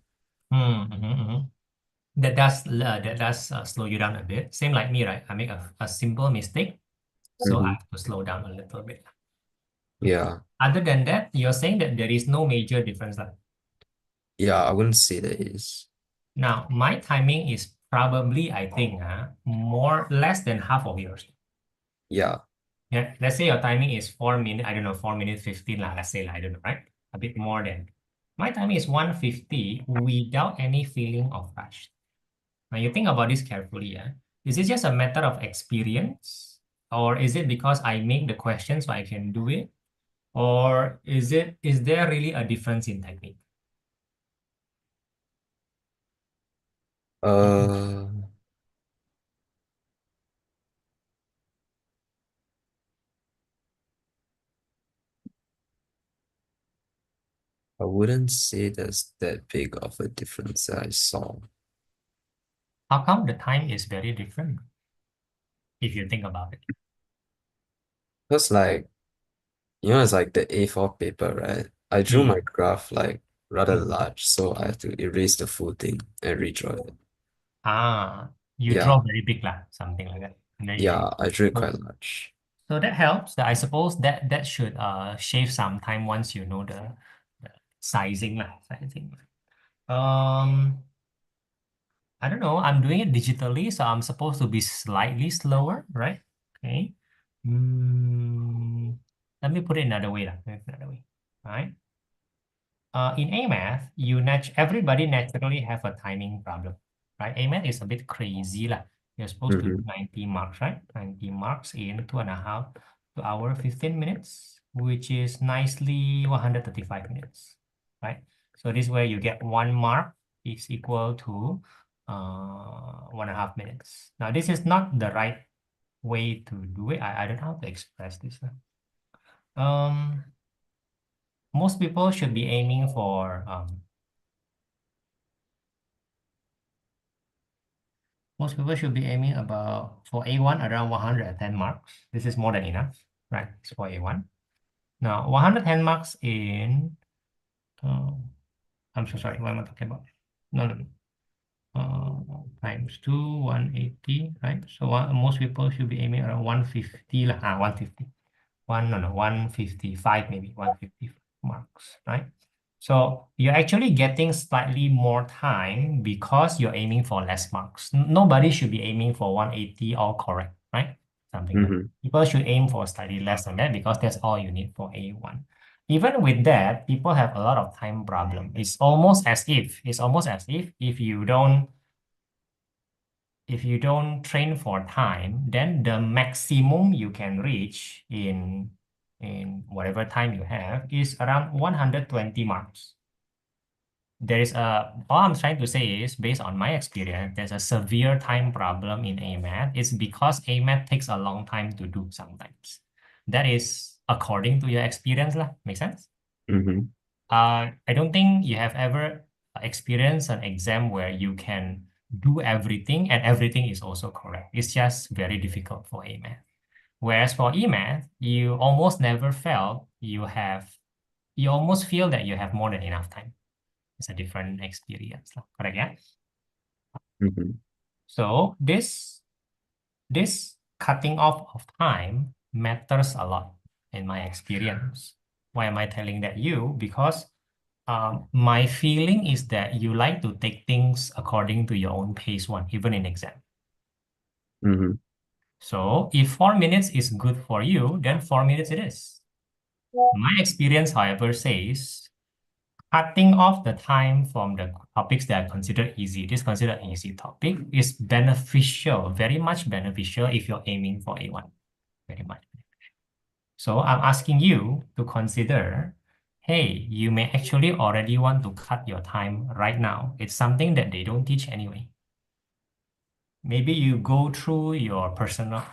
That does slow you down a bit. Same like me, right? I make a simple mistake, so I Hmm. have to slow down a little bit. Yeah. Other than that, you're saying that there is no major difference. Lah. Yeah, I wouldn't say there is. Now, my timing is probably, I think, less than half of yours. Yeah. Yeah, let's say your timing is 4 minutes, I don't know, 4 minutes 15, lah, let's say, I don't know, right? A bit more than. My timing is 150 without any feeling of rush. Now you think about this carefully, yeah? Is it just a matter of experience? Or is it because I make the question so I can do it? Or is there really a difference in technique? Uh, I wouldn't say there's that big of a difference that I saw. How come the time is very different if you think about it? Because like, it's like the A4 paper, right? I drew my Mm. graph like rather Mm. large, so I have to erase the full thing and redraw it. Ah, you draw Yeah, very big lah, something like that. And then you yeah, I drew it so quite large. so that helps. I suppose that should shave some time once you know the sizing lah, sizing. Um, I don't know. I'm doing it digitally, so I'm supposed to be slightly slower, right? Okay. Mm, let me put it another way lah. Another way, right? In AMath, everybody naturally have a timing problem, right? AMath is a bit crazy lah. You're supposed to do Mm-hmm. 90 marks, right? 90 marks in 2.5 15 minutes, which is nicely 135 minutes, right? So this way you get 1 mark is equal to 1.5 minutes. Now this is not the right way to do it. I don't know how to express this. Um, Most people should be aiming for most people should be aiming about for A1 around 110 marks. This is more than enough, right? It's for A1. Now, 110 marks in, I'm so sorry, what am I talking about? No, no, no. Times 2, 180, right? So most people should be aiming around 150, lah, 150. No, no, 155, maybe 150 marks, right? So you're actually getting slightly more time because you're aiming for less marks. Nobody should be aiming for 180 all correct, right? Something like that. Mm-hmm. People should aim for slightly less than that because that's all you need for A1. Even with that, people have a lot of time problem. It's almost as if if you don't train for time, then the maximum you can reach in whatever time you have is around 120 marks. All I'm trying to say is, based on my experience, there's a severe time problem in AMAT. It's because AMAT takes a long time to do sometimes. That is according to your experience lah. Make sense? Mm-hmm. I don't think you have ever experienced an exam where you can do everything and everything is also correct. It's just very difficult for AMAT. Whereas for EMAT, you almost feel that you have more than enough time. It's a different experience, correct? Yeah. Mm-hmm. So this cutting off of time matters a lot in my experience. Why am I telling that you? Because my feeling is that you like to take things according to your own pace even in exam. Mm-hmm. So if 4 minutes is good for you, then 4 minutes it is. My experience, however, says cutting off the time from the topics that are considered easy, this considered easy topic is beneficial, very much beneficial if you're aiming for A1, very much. So I'm asking you to consider, hey, you may actually already want to cut your time right now. It's something that they don't teach anyway. Maybe you go through your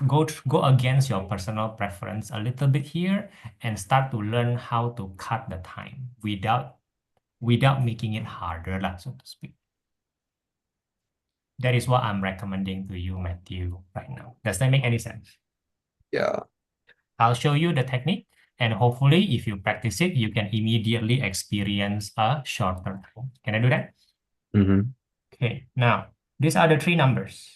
go against your personal preference a little bit here and start to learn how to cut the time without making it harder, lah, so to speak. That is what I'm recommending to you, Matthew, right now. Does that make any sense? Yeah. I'll show you the technique, and hopefully, if you practice it, you can immediately experience a shorter time. Can I do that? Mm-hmm. Okay, now, these are the three numbers.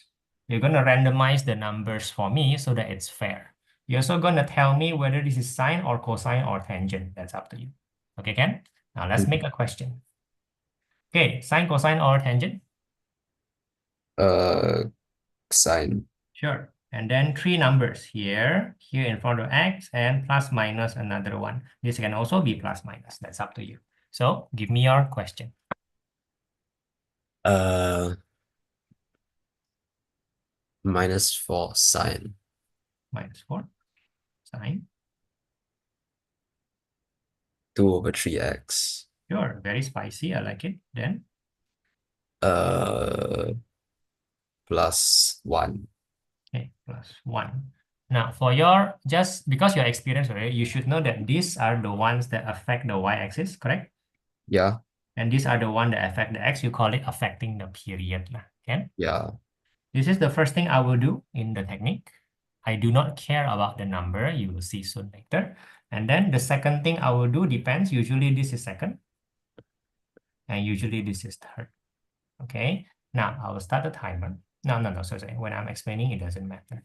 You're going to randomize the numbers for me so that it's fair. You're also going to tell me whether this is sine or cosine or tangent. That's up to you. Okay, Ken? Now, let's make a question. Okay, sine, cosine, or tangent? Uh, Sine. Sure. And then three numbers here in front of x, and plus minus another one. This can also be plus minus. That's up to you. So give me your question. Uh, -4 sine. -4 sine. 2/3x. Sure, very spicy. I like it. Then, Uh, +1. okay, +1. Now, for your, just because you're experienced already, you should know that these are the ones that affect the y-axis, correct? Yeah, And these are the one that affect the x. You call it affecting the period. Okay? yeah. This is the first thing I will do in the technique. I do not care about the number. You will see soon later. And then the second thing I will do depends. Usually this is second, and usually this is third. Okay. Now I will start the timer. No. Sorry. When I'm explaining, it doesn't matter.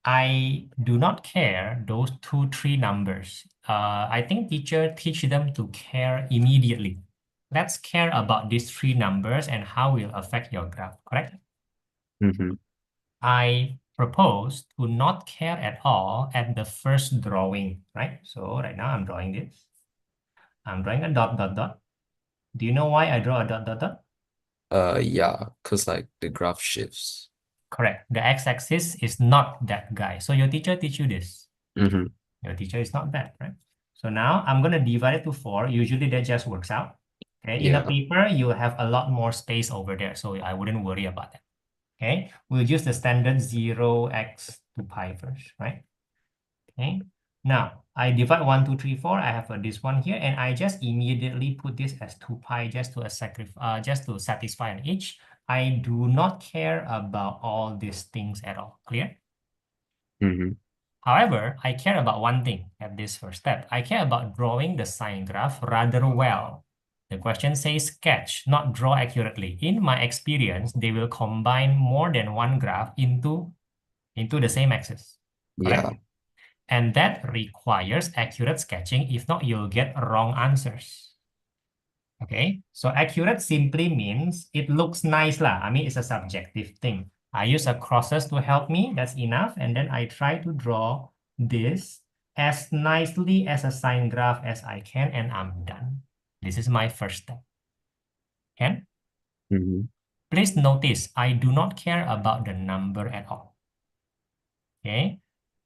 I do not care those 2, 3 numbers. I think teacher teach them to care immediately. Let's care about these 3 numbers and how will affect your graph, correct? Mm-hmm. I propose to not care at all at the first drawing, right? So right now I'm drawing this. I'm drawing a dot, dot, dot. Do you know why I draw a dot, dot, dot? Yeah, because like the graph shifts. Correct. The x-axis is not that guy. So your teacher teach you this. Mm-hmm. Your teacher is not bad, right? So now I'm going to divide it to 4. Usually that just works out. Okay. In a Yeah. paper, you have a lot more space over there. So I wouldn't worry about that. Okay. We'll use the standard 0x to pi first, right? Okay. Now I divide 1, 2, 3, 4. I have this one here, and I just immediately put this as 2 pi just to satisfy an each. I do not care about all these things at all. Clear? Mm-hmm. However, I care about one thing at this first step. I care about drawing the sine graph rather well. The question says sketch, not draw accurately. In my experience, they will combine more than one graph into the same axis, correct? Yeah. And that requires accurate sketching. If not, you'll get wrong answers. Okay, so accurate simply means it looks nice lah. I mean, it's a subjective thing. I use a crosses to help me. That's enough. And then I try to draw this as nicely as a sine graph as I can, and I'm done. This is my first step. Okay? Mm-hmm. Please notice, I do not care about the number at all. Okay?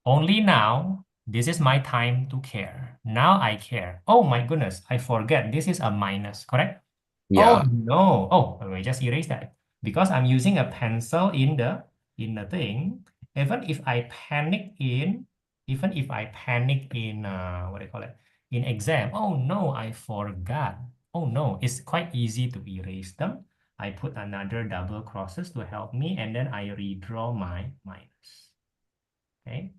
Only now, this is my time to care. Now I care. Oh my goodness, I forget. This is a minus, correct? Oh Yeah. no. Oh, let me just erase that. Because I'm using a pencil in the thing, even if I panic in, what do you call it? In exam. Oh no, I forgot. Oh no, it's quite easy to erase them. I put another double crosses to help me, and then I redraw my minus. Okay.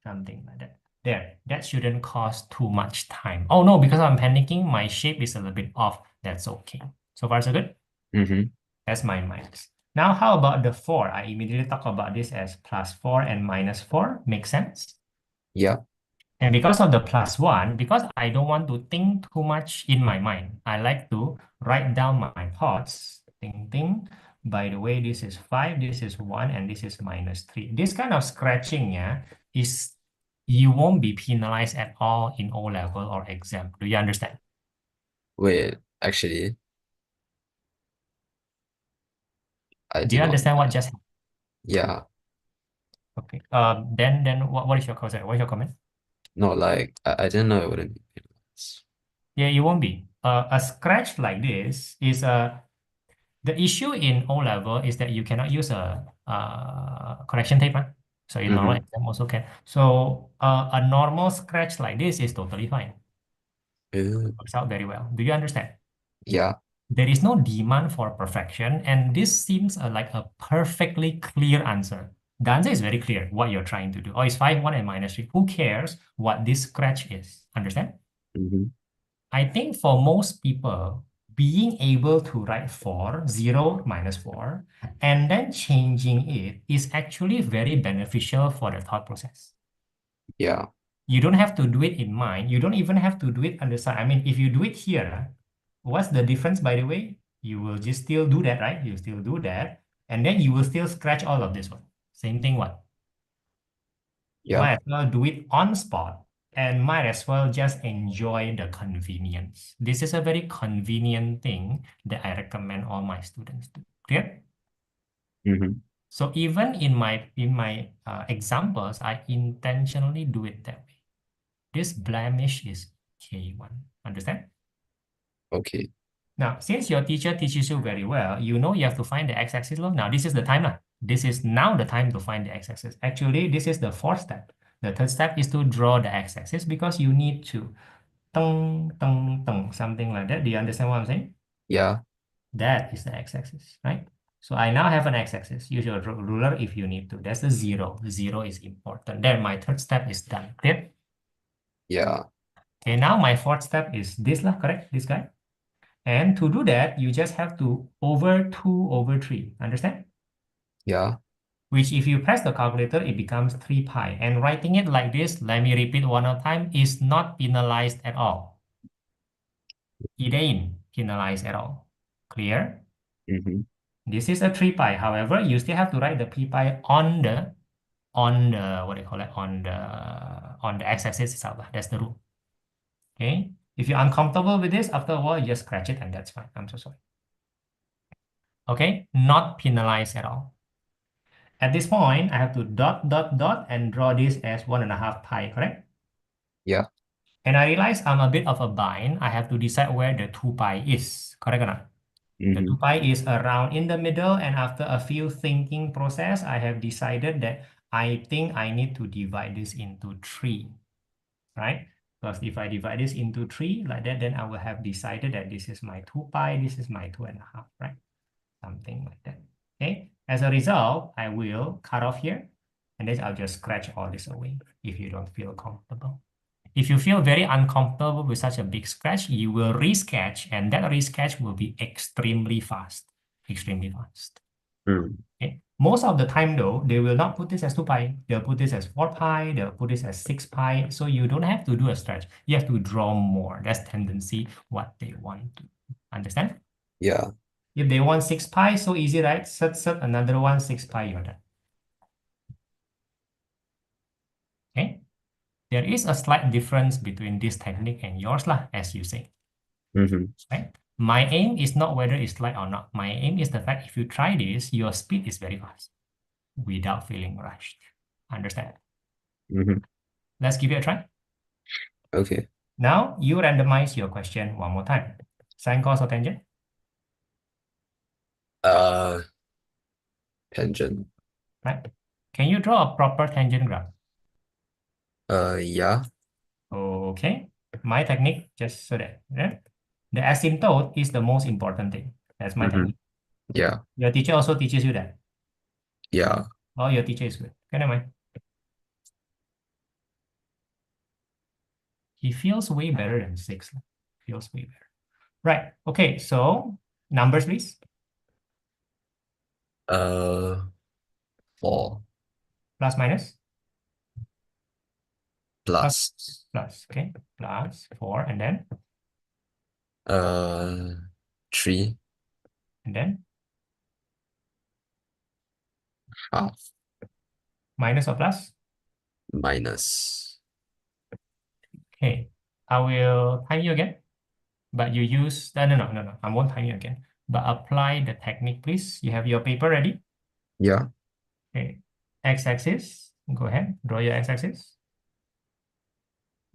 Something like that. There, that shouldn't cost too much time. Oh no, because I'm panicking, my shape is a little bit off. That's okay. So far, so good. Mm-hmm. That's my minus. Now, how about the 4? I immediately talk about this as +4 and -4. Makes sense? Yeah. And because of the +1, because I don't want to think too much in my mind, I like to write down my thoughts. Think, think. By the way, this is 5, this is 1, and this is -3. This kind of scratching, yeah, is you won't be penalized at all in O level or exam. Do you understand? Wait, actually, I Do did you not. understand what just happened? Yeah. Okay. Then what is your comment? What is your comment? No, like I didn't know it wouldn't be penalized. Yeah, you won't be. A scratch like this is the issue in O level is that you cannot use a correction tape, huh? So in normal Mm-hmm. exam also can. So a normal scratch like this is totally fine. Works out very well. Do you understand? Yeah. There is no demand for perfection, and this seems like a perfectly clear answer. The answer is very clear what you're trying to do. Oh, it's 5, 1, and -3. Who cares what this scratch is? Understand? Mm-hmm. I think for most people, being able to write 4, 0, -4, and then changing it is actually very beneficial for the thought process. Yeah. You don't have to do it in mind. You don't even have to do it on the side. I mean, if you do it here, what's the difference, by the way? You will just still do that, right? You still do that. And then you will still scratch all of this one. Same thing, what? Yeah. Might as well do it on spot and might as well just enjoy the convenience. This is a very convenient thing that I recommend all my students do. Clear? Mm-hmm. So even in my examples, I intentionally do it that way. This blemish is K1. Understand? Okay. Now, since your teacher teaches you very well, you know you have to find the x-axis law. Now, this is the time. This is now the time to find the x-axis. Actually, this is the fourth step. The third step is to draw the x-axis because you need to something like that. Do you understand what I'm saying? Yeah. That is the x-axis, right? So I now have an x-axis. Use your ruler if you need to. That's the zero. Zero is important. Then my third step is done. Clear? Yeah. Okay, now my fourth step is this lah, correct? This guy. And to do that, you just have to over 2 over 3. Understand? Yeah. Which if you press the calculator, it becomes 3 pi. And writing it like this, let me repeat one more time, is not penalized at all. It ain't penalized at all. Clear? Mm-hmm. This is a 3 pi. However, you still have to write the 3 pi on the what do you call it? On the x-axis itself. That's the rule. Okay. If you're uncomfortable with this, after a while, you just scratch it and that's fine. I'm so sorry. Okay, not penalized at all. At this point, I have to dot and draw this as 1.5 pi, correct? Yeah. And I realize I'm a bit of a bind. I have to decide where the 2 pi is, correct or not? The 2 Mm-hmm. pi is around in the middle, and after a few thinking process, I have decided that I think I need to divide this into 3, right? Because if I divide this into 3 like that, then I will have decided that this is my 2 pi, this is my 2.5, right? Something like that. Okay. As a result, I will cut off here and then I'll just scratch all this away if you don't feel comfortable. If you feel very uncomfortable with such a big scratch, you will resketch and that resketch will be extremely fast. Extremely fast. Mm. Okay. Most of the time though, they will not put this as 2 pi. They'll put this as 4 pi. They'll put this as 6 pi. So you don't have to do a stretch. You have to draw more. That's tendency what they want to. Understand? Yeah. If they want 6 pi, so easy, right? Set another one, 6 pi, you're done. Okay. There is a slight difference between this technique and yours, lah, as you say. Mm-hmm. Right? My aim is not whether it's slight or not. My aim is the fact if you try this, your speed is very fast without feeling rushed. Understand? Mm-hmm. Let's give it a try. Okay. Now you randomize your question one more time. Sine, cos, or tangent, Uh, Tangent. right? Can you draw a proper tangent graph? Yeah. Okay. My technique, just so that, yeah? The asymptote is the most important thing. That's my Mm-hmm. technique. Yeah. Your teacher also teaches you that. Yeah. Oh, your teacher is good. Okay, never mind. He feels way better than 6. Feels way better. Right. Okay, so numbers, please. Uh, 4 Plus, minus. Plus, plus plus. Okay. Plus 4, uh 3 and then half minus or plus. minus. Okay. I will time you again, but you use, no. I won't time you again. But apply the technique, please. You have your paper ready? Yeah. Okay. X-axis. Go ahead. Draw your x-axis.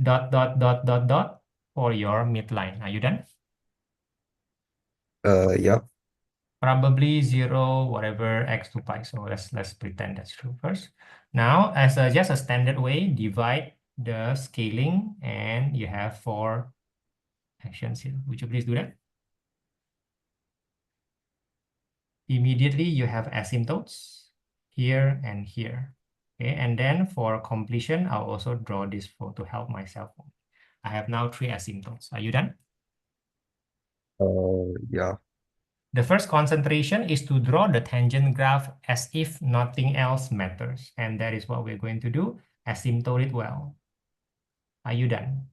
Dot for your midline. Are you done? Yeah. Probably 0, whatever, x to pi. So let's pretend that's true first. Now, as just a standard way, divide the scaling, and you have 4 actions here. Would you please do that? Immediately, you have asymptotes here and here. Okay, and then for completion, I'll also draw this for to help myself. I have now 3 asymptotes. Are you done? Yeah. The first concentration is to draw the tangent graph as if nothing else matters. And that is what we're going to do. Asymptote it well. Are you done?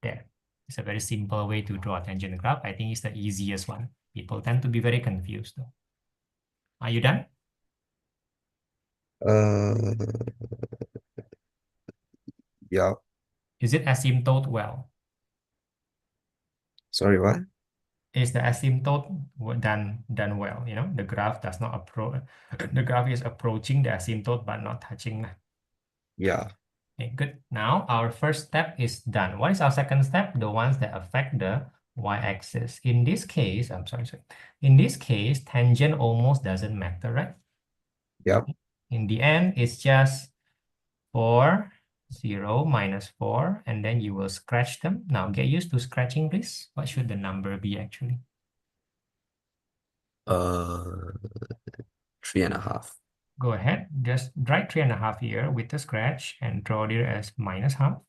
There. It's a very simple way to draw a tangent graph. I think it's the easiest one. People tend to be very confused though. Are you done? Uh, yeah. Is it asymptote well? Sorry, what? is the asymptote done well? You know, the graph does not approach, the graph is approaching the asymptote but not touching. Yeah. Okay, good. Now our first step is done. What is our second step? The ones that affect the y-axis. In this case, I'm sorry. In this case, tangent almost doesn't matter, right? Yep. In the end, it's just 4, 0, -4, and then you will scratch them. Now get used to scratching, please. What should the number be actually? 3.5. Go ahead, just write 3.5 here with the scratch and draw there as -1/2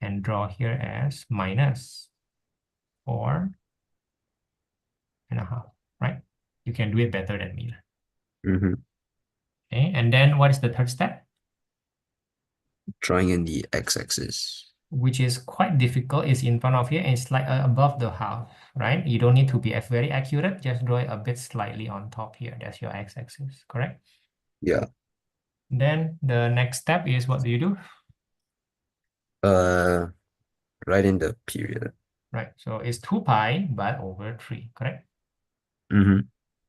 and draw here as -4.5, right? You can do it better than me. Mm-hmm. Okay, and then what is the third step? Drawing in the x-axis. Which is quite difficult, is in front of here and it's like above the half, right? You don't need to be very accurate, just draw it a bit slightly on top here. That's your x-axis, correct? Yeah. Then the next step is, what do you do? Uh, right in the period. Right, so it's 2 pi but over 3, correct? Mm-hmm.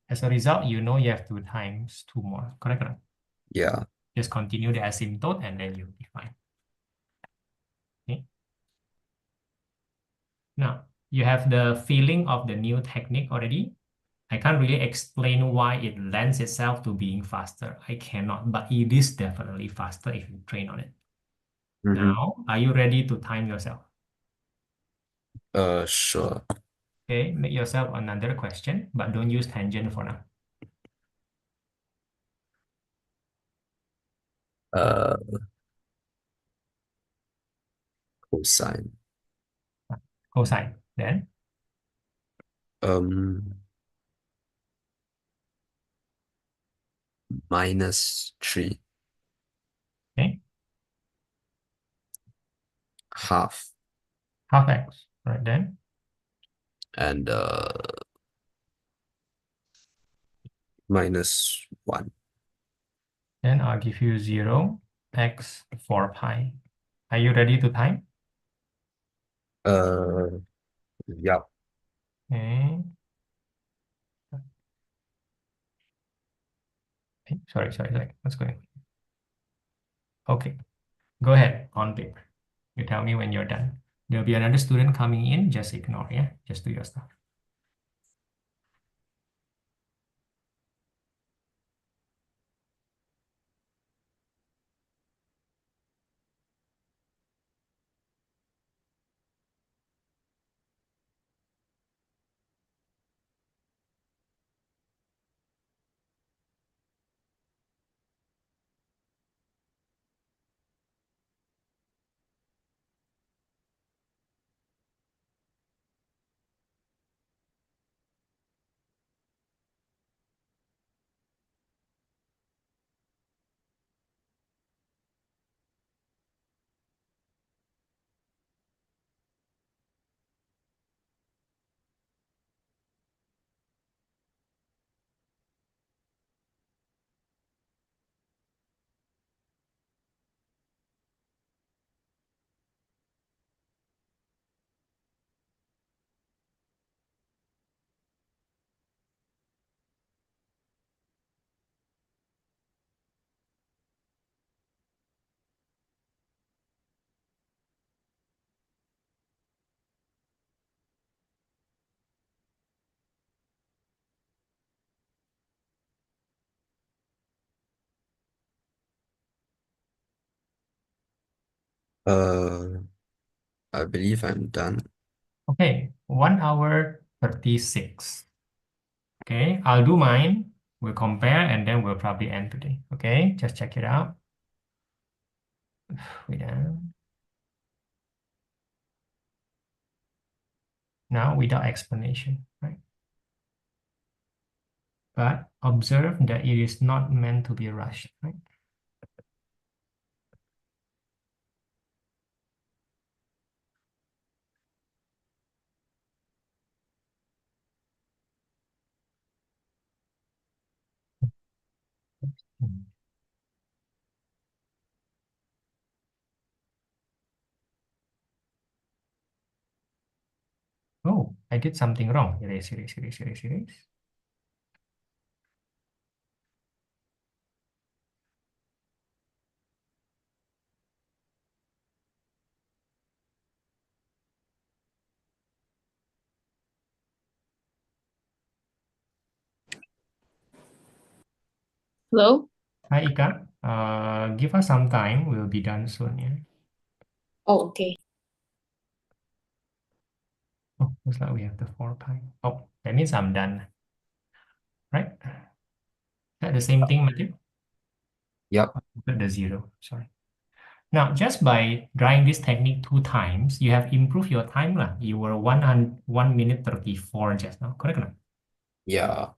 As a result, you know you have to times 2 more, correct? Yeah. Just continue the asymptote and then you'll be fine. Okay. Now, you have the feeling of the new technique already. I can't really explain why it lends itself to being faster. I cannot, but it is definitely faster if you train on it. Mm-hmm. Now, are you ready to time yourself? Sure. Okay, make yourself another question, but don't use tangent for now. Uh, Cosine. Cosine, then, Um, -3. okay, Half. half x, right then. And -1. Then I'll give you 0, x, 4 pi. Are you ready to time? Uh, yeah. Okay. Sorry. What's going on? Okay, go ahead on paper. You tell me when you're done. There'll be another student coming in. Just ignore, yeah? Just do your stuff. Uh, I believe I'm done. Okay, 1 hour 36. Okay, I'll do mine. We'll compare and then we'll probably end today. Okay, just check it out. Wait, now without explanation, right? But observe that it is not meant to be rushed, right? Mm. Oh, I did something wrong. Erase, erase, erase, erase, erase. Hello? Hi, Ika. Give us some time. We'll be done soon, yeah. Oh, okay. Oh, looks like we have the 4 pi. Oh, that means I'm done, right? Is that the same thing, Matthew? Yep. Put the 0, sorry. Now, just by trying this technique 2 times, you have improved your time lah. You were 1 minute 34 just now, correct? No? Yeah.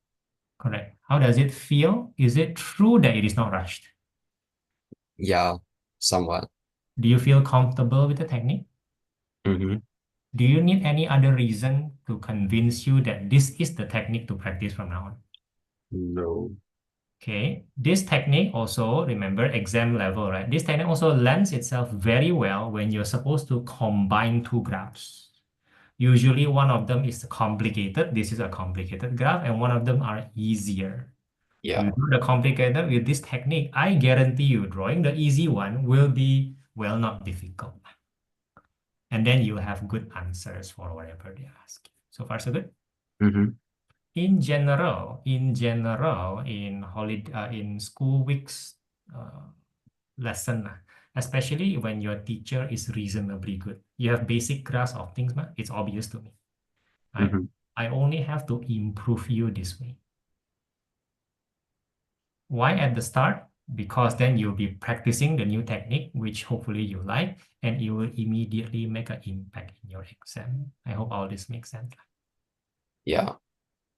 Correct. How does it feel? Is it true that it is not rushed? Yeah. Somewhat. Do you feel comfortable with the technique? Mm-hmm. Do you need any other reason to convince you that this is the technique to practice from now on? No. Okay, this technique also, remember exam level, right? This technique also lends itself very well when you're supposed to combine two graphs. Usually one of them is complicated. This is a complicated graph, and one of them are easier. You Yeah. do the complicated with this technique, I guarantee you drawing the easy one will be, well, not difficult. And then you have good answers for whatever they ask. So far, so good. Mm-hmm. In holiday, in school weeks lesson, especially when your teacher is reasonably good, you have basic grasp of things, it's obvious to me. Mm-hmm. I only have to improve you this way. Why at the start? Because then you'll be practicing the new technique, which hopefully you like, and it will immediately make an impact in your exam. I hope all this makes sense. Yeah.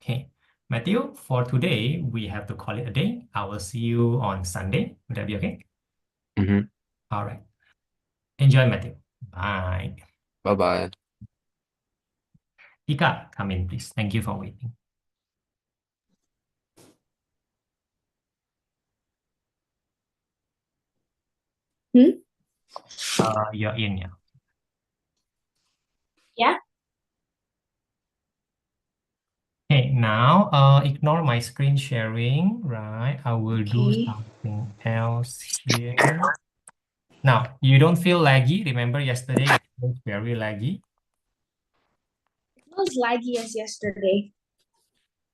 Okay, Matthew, for today, we have to call it a day. I will see you on Sunday. Would that be okay? Mm-hmm. All right. Enjoy, Matthew. Bye. Bye-bye. Ika, come in, please. Thank you for waiting. You're in, yeah. Yeah? Okay, now ignore my screen sharing, right? I will do Okay. something else here. Now, you don't feel laggy. Remember yesterday it was very laggy. Not as laggy as yesterday.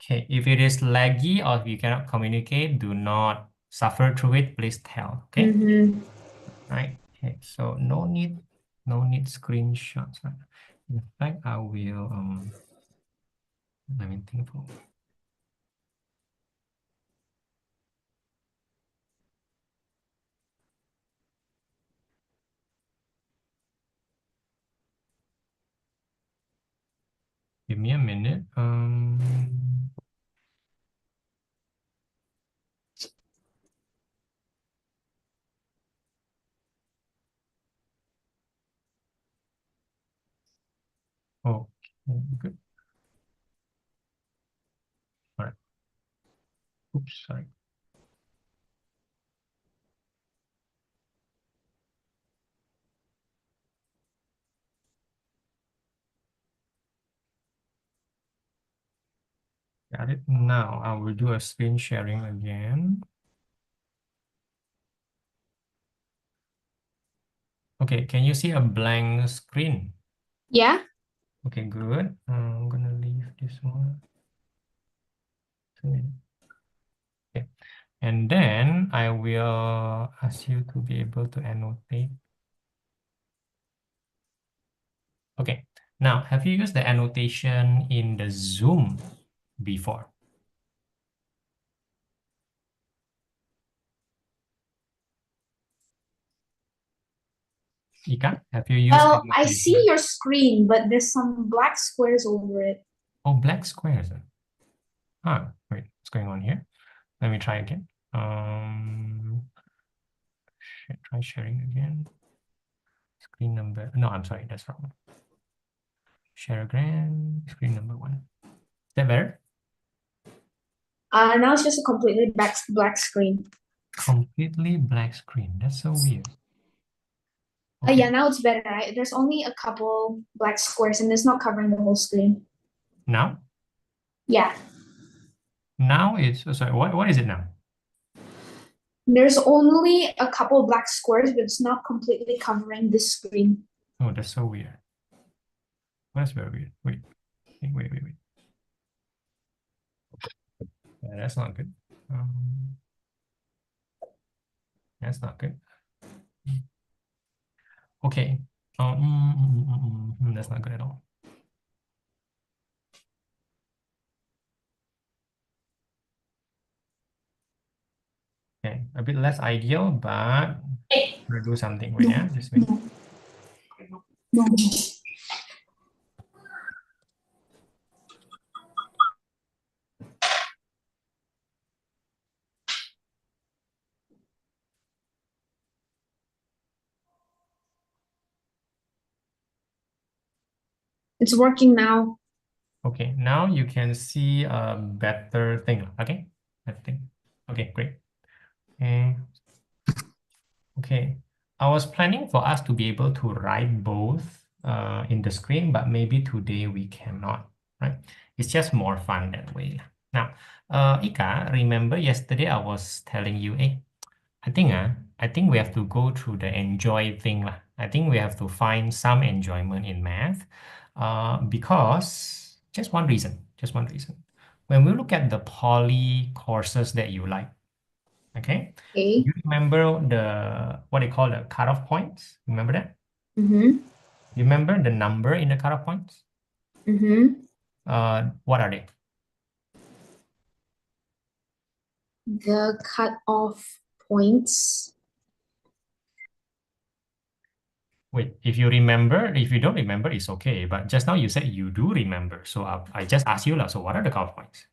Okay, if it is laggy or if you cannot communicate, do not suffer through it. Please tell, okay? Mm-hmm. Right? Okay, so no need screenshots. Right? In fact, I will let me think for give me a minute. Okay, good. All right. Oops, sorry. Got it. Now I will do a screen sharing again. Okay, can you see a blank screen? Yeah? Okay, good. I'm gonna leave this one. Okay. And then I will ask you to be able to annotate. Okay. Now, have you used the annotation in the Zoom before? Ika, have you used Well, I see annotation? your screen, but there's some black squares over it. Oh, black squares. Wait, what's going on here? Let me try again. Try sharing again. Screen number. No, I'm sorry, that's wrong. Share again. Screen number 1. Is that better? Now it's just a completely black screen. Completely black screen. That's so weird. Yeah, Okay. now it's better, right? There's only a couple black squares and it's not covering the whole screen. Now? Yeah. Now it's, sorry, what is it now? There's only a couple of black squares, but it's not completely covering the screen. Oh, that's so weird. That's very weird. Wait. Yeah, that's not good. That's not good. Okay. That's not good at all. Okay, a bit less ideal, but we'll do something. Wait, yeah, just wait. No. It's working now. Okay, now you can see a better thing. Okay, better thing. Okay, great. Okay, I was planning for us to be able to write both in the screen, but maybe today we cannot, right? It's just more fun that way. Now, Ika, remember yesterday I was telling you, I think we have to go through the enjoy thing lah. I think we have to find some enjoyment in math, because just one reason. When we look at the poly courses that you like, okay, Okay. you remember what they call the cutoff points? Remember that? Mm-hmm. You remember the number in the cutoff points? Mm-hmm. What are they? The cutoff points. Wait, if you remember, if you don't remember, it's okay. But just now you said you do remember. So I just asked you, so what are the cutoff points?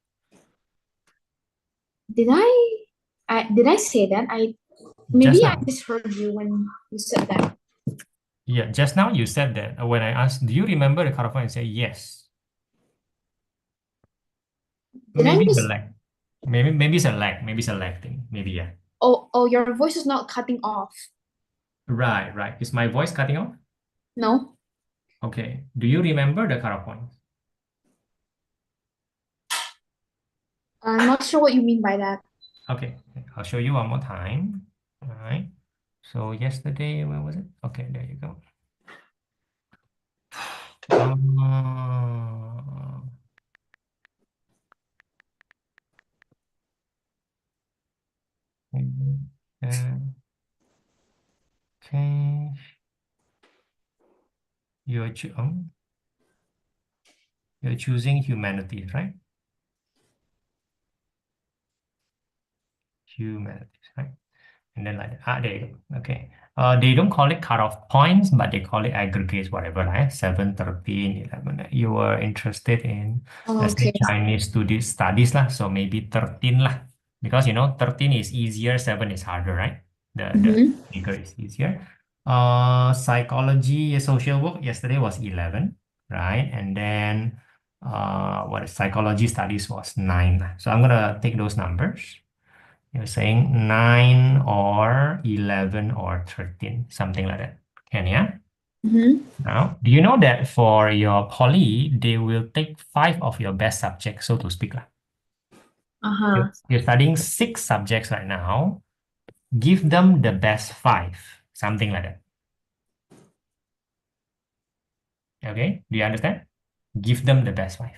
Did I say that? Just Maybe I now. just heard you when you said that. Yeah, just now you said that when I asked, do you remember the cutoff point? You say yes. Did I Maybe the miss? lag. Maybe it's a lag. Maybe it's a lag thing. Maybe, yeah. Oh, your voice is not cutting off. Right. Is my voice cutting off? No, Okay. Do you remember the cutoff point? I'm not sure what you mean by that. Okay, I'll show you one more time. All right. So yesterday, where was it? Okay, there you go. Okay. You're you're choosing humanities, right? Humanities, right? And then like there you go. Okay. They don't call it cutoff points, but they call it aggregates, whatever, right? 7, 13, 11. You were interested in, Oh, let's say, okay. Chinese studies lah. So maybe 13 lah. Because, 13 is easier, 7 is harder, right? The Mm-hmm. bigger is easier. Psychology, social work, yesterday was 11, right? And then psychology studies was 9 lah. So I'm gonna take those numbers. You're saying 9 or 11 or 13, something like that. Can, yeah? Mm-hmm. Now, do you know that for your poly, they will take 5 of your best subjects, so to speak, lah. Uh-huh. You're studying 6 subjects right now. Give them the best 5, something like that. Okay? Do you understand? Give them the best 5.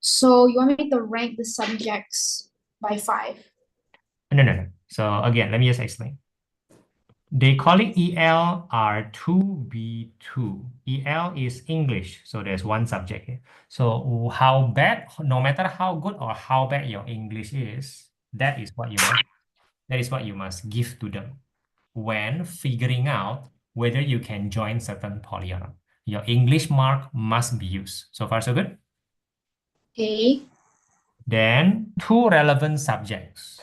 So you want me to rank the subjects by 5? No. So again, let me just explain. They call it EL R2 B2. EL is English, so there's one subject here. So how bad, no matter how good or how bad your English is, that is what you must give to them when figuring out whether you can join certain poly or not. Your English mark must be used. So far, so good. Okay. Then 2 relevant subjects.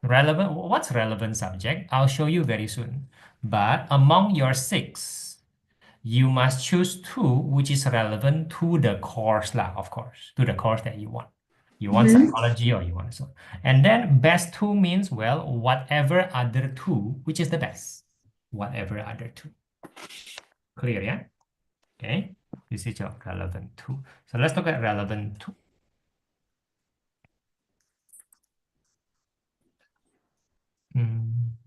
What's relevant subject? I'll show you very soon. But among your 6, you must choose 2 which is relevant to the course lah, of course, to the course that you want. You want Mm-hmm. psychology or you want so. And then best 2 means, well, whatever other 2, which is the best. Whatever other 2. Clear, yeah? Okay. This is your relevant to. So let's look at relevant to.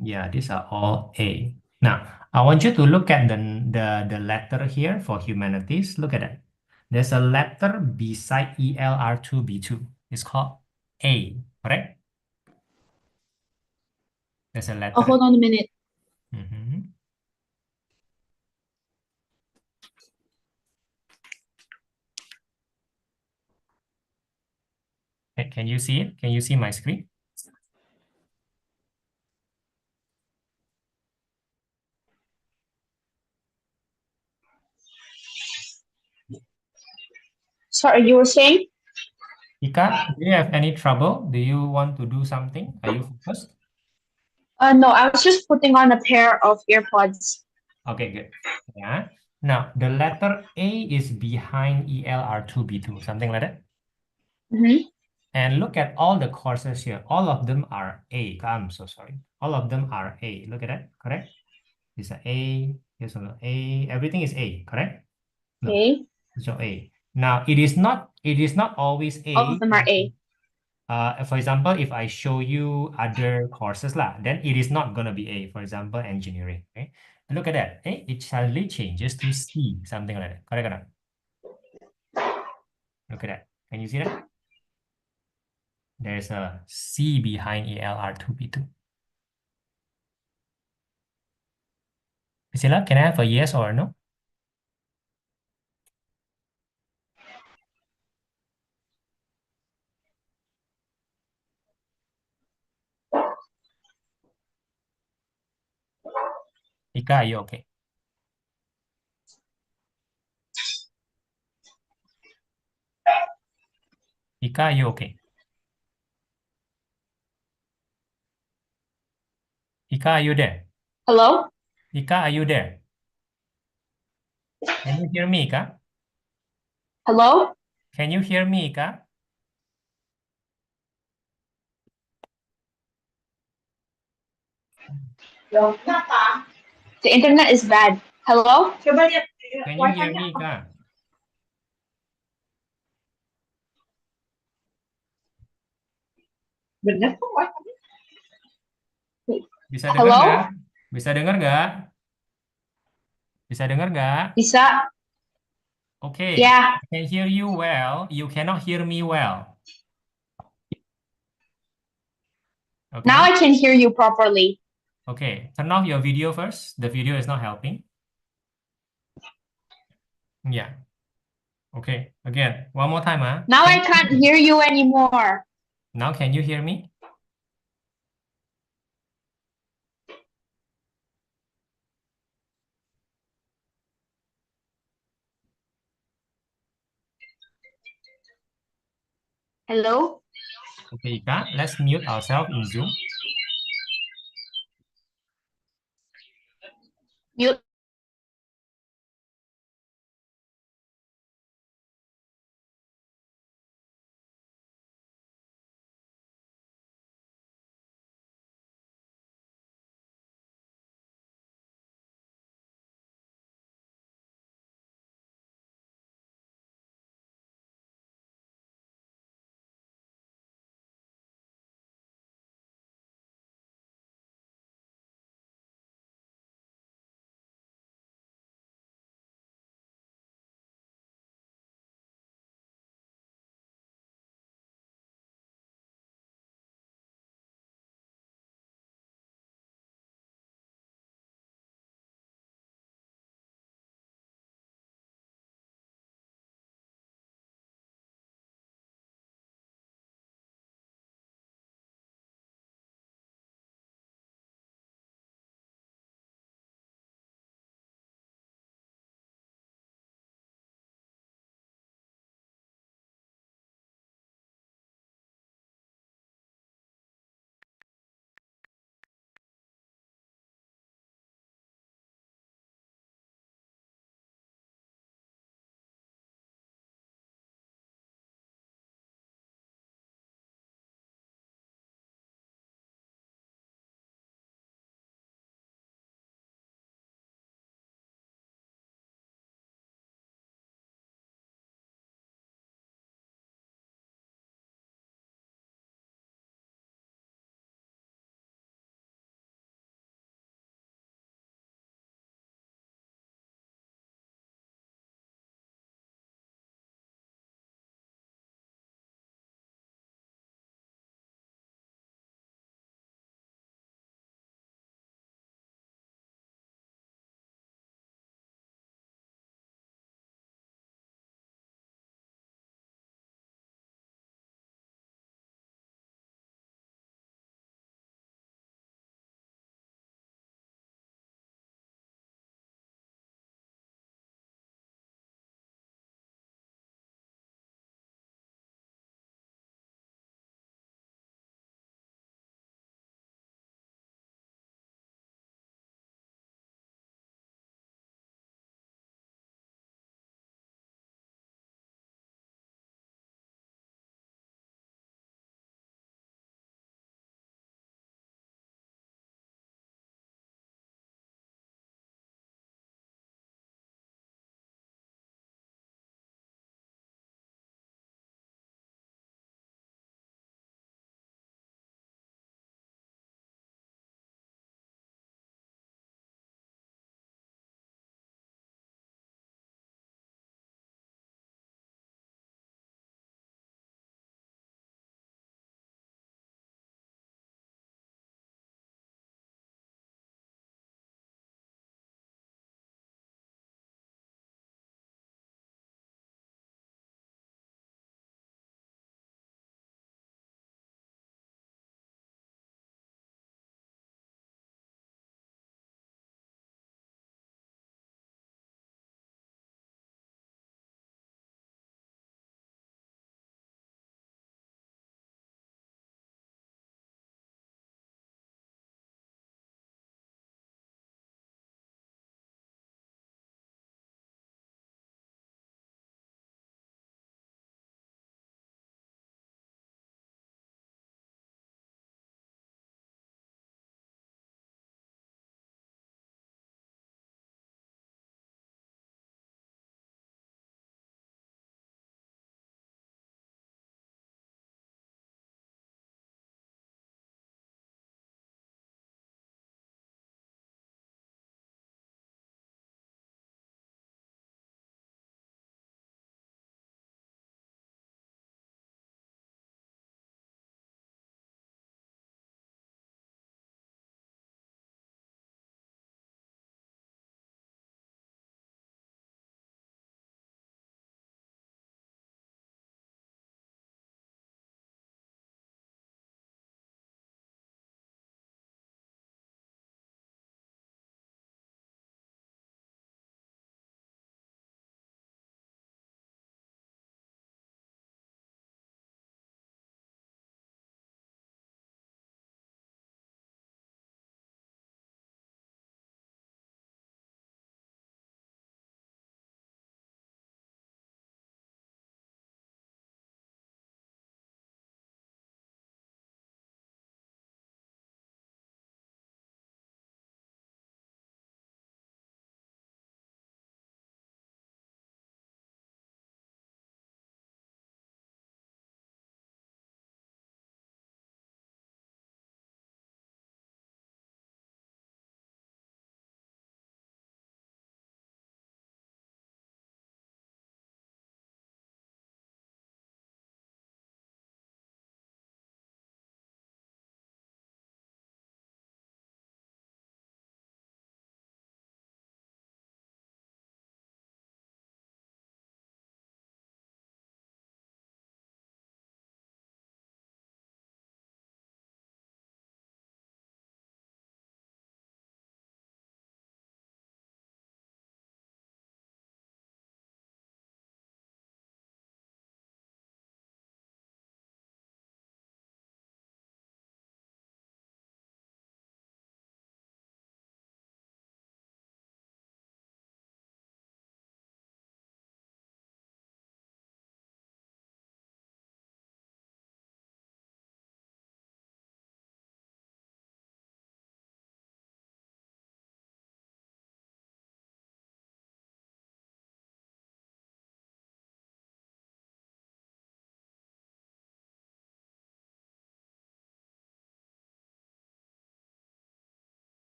Yeah, these are all A. Now, I want you to look at the letter here for humanities. Look at it. There's a letter beside ELR2B2. It's called A, correct? There's a letter. Oh, hold on a minute. Mhm. Can you see it? Can you see my screen? Sorry, you were saying? Ika, do you have any trouble? Do you want to do something? Are you focused? No, I was just putting on a pair of earpods. Okay, good. Yeah. Now, the letter A is behind ELR2B2, something like that. Mm-hmm. And look at all the courses here. All of them are A. I'm so sorry. All of them are A. Look at that, correct? These are A. Here's another A. Everything is A, correct? No, Okay. so A. Now, it is not always All A. of them are A. For example, if I show you other courses lah, then it is not gonna be A. For example, engineering. Okay, look at that. It suddenly changes to C, something like that. Correct or not? Look at that. Can you see that? There's a C behind ELR2B2. Priscilla, can I have a yes or no? Ika, are you okay? Ika, are you okay? Ika, are you there? Hello? Ika, are you there? Can you hear me, Ika? Hello? Can you hear me, Ika? The internet is bad. Hello? Can you hear me, Ika? Bisa dengar Hello? nggak? Bisa dengar nggak? Bisa dengar nggak? Bisa? Okay, Yeah. I can hear you well. You cannot hear me well. Now Okay, I can hear you properly. okay. Turn off your video first. The video is not helping. Yeah. Okay. Again, one more time, huh? Now I can't hear you anymore. Now can you hear me? Hello? Okay, Ika, let's mute ourselves in Zoom. Mute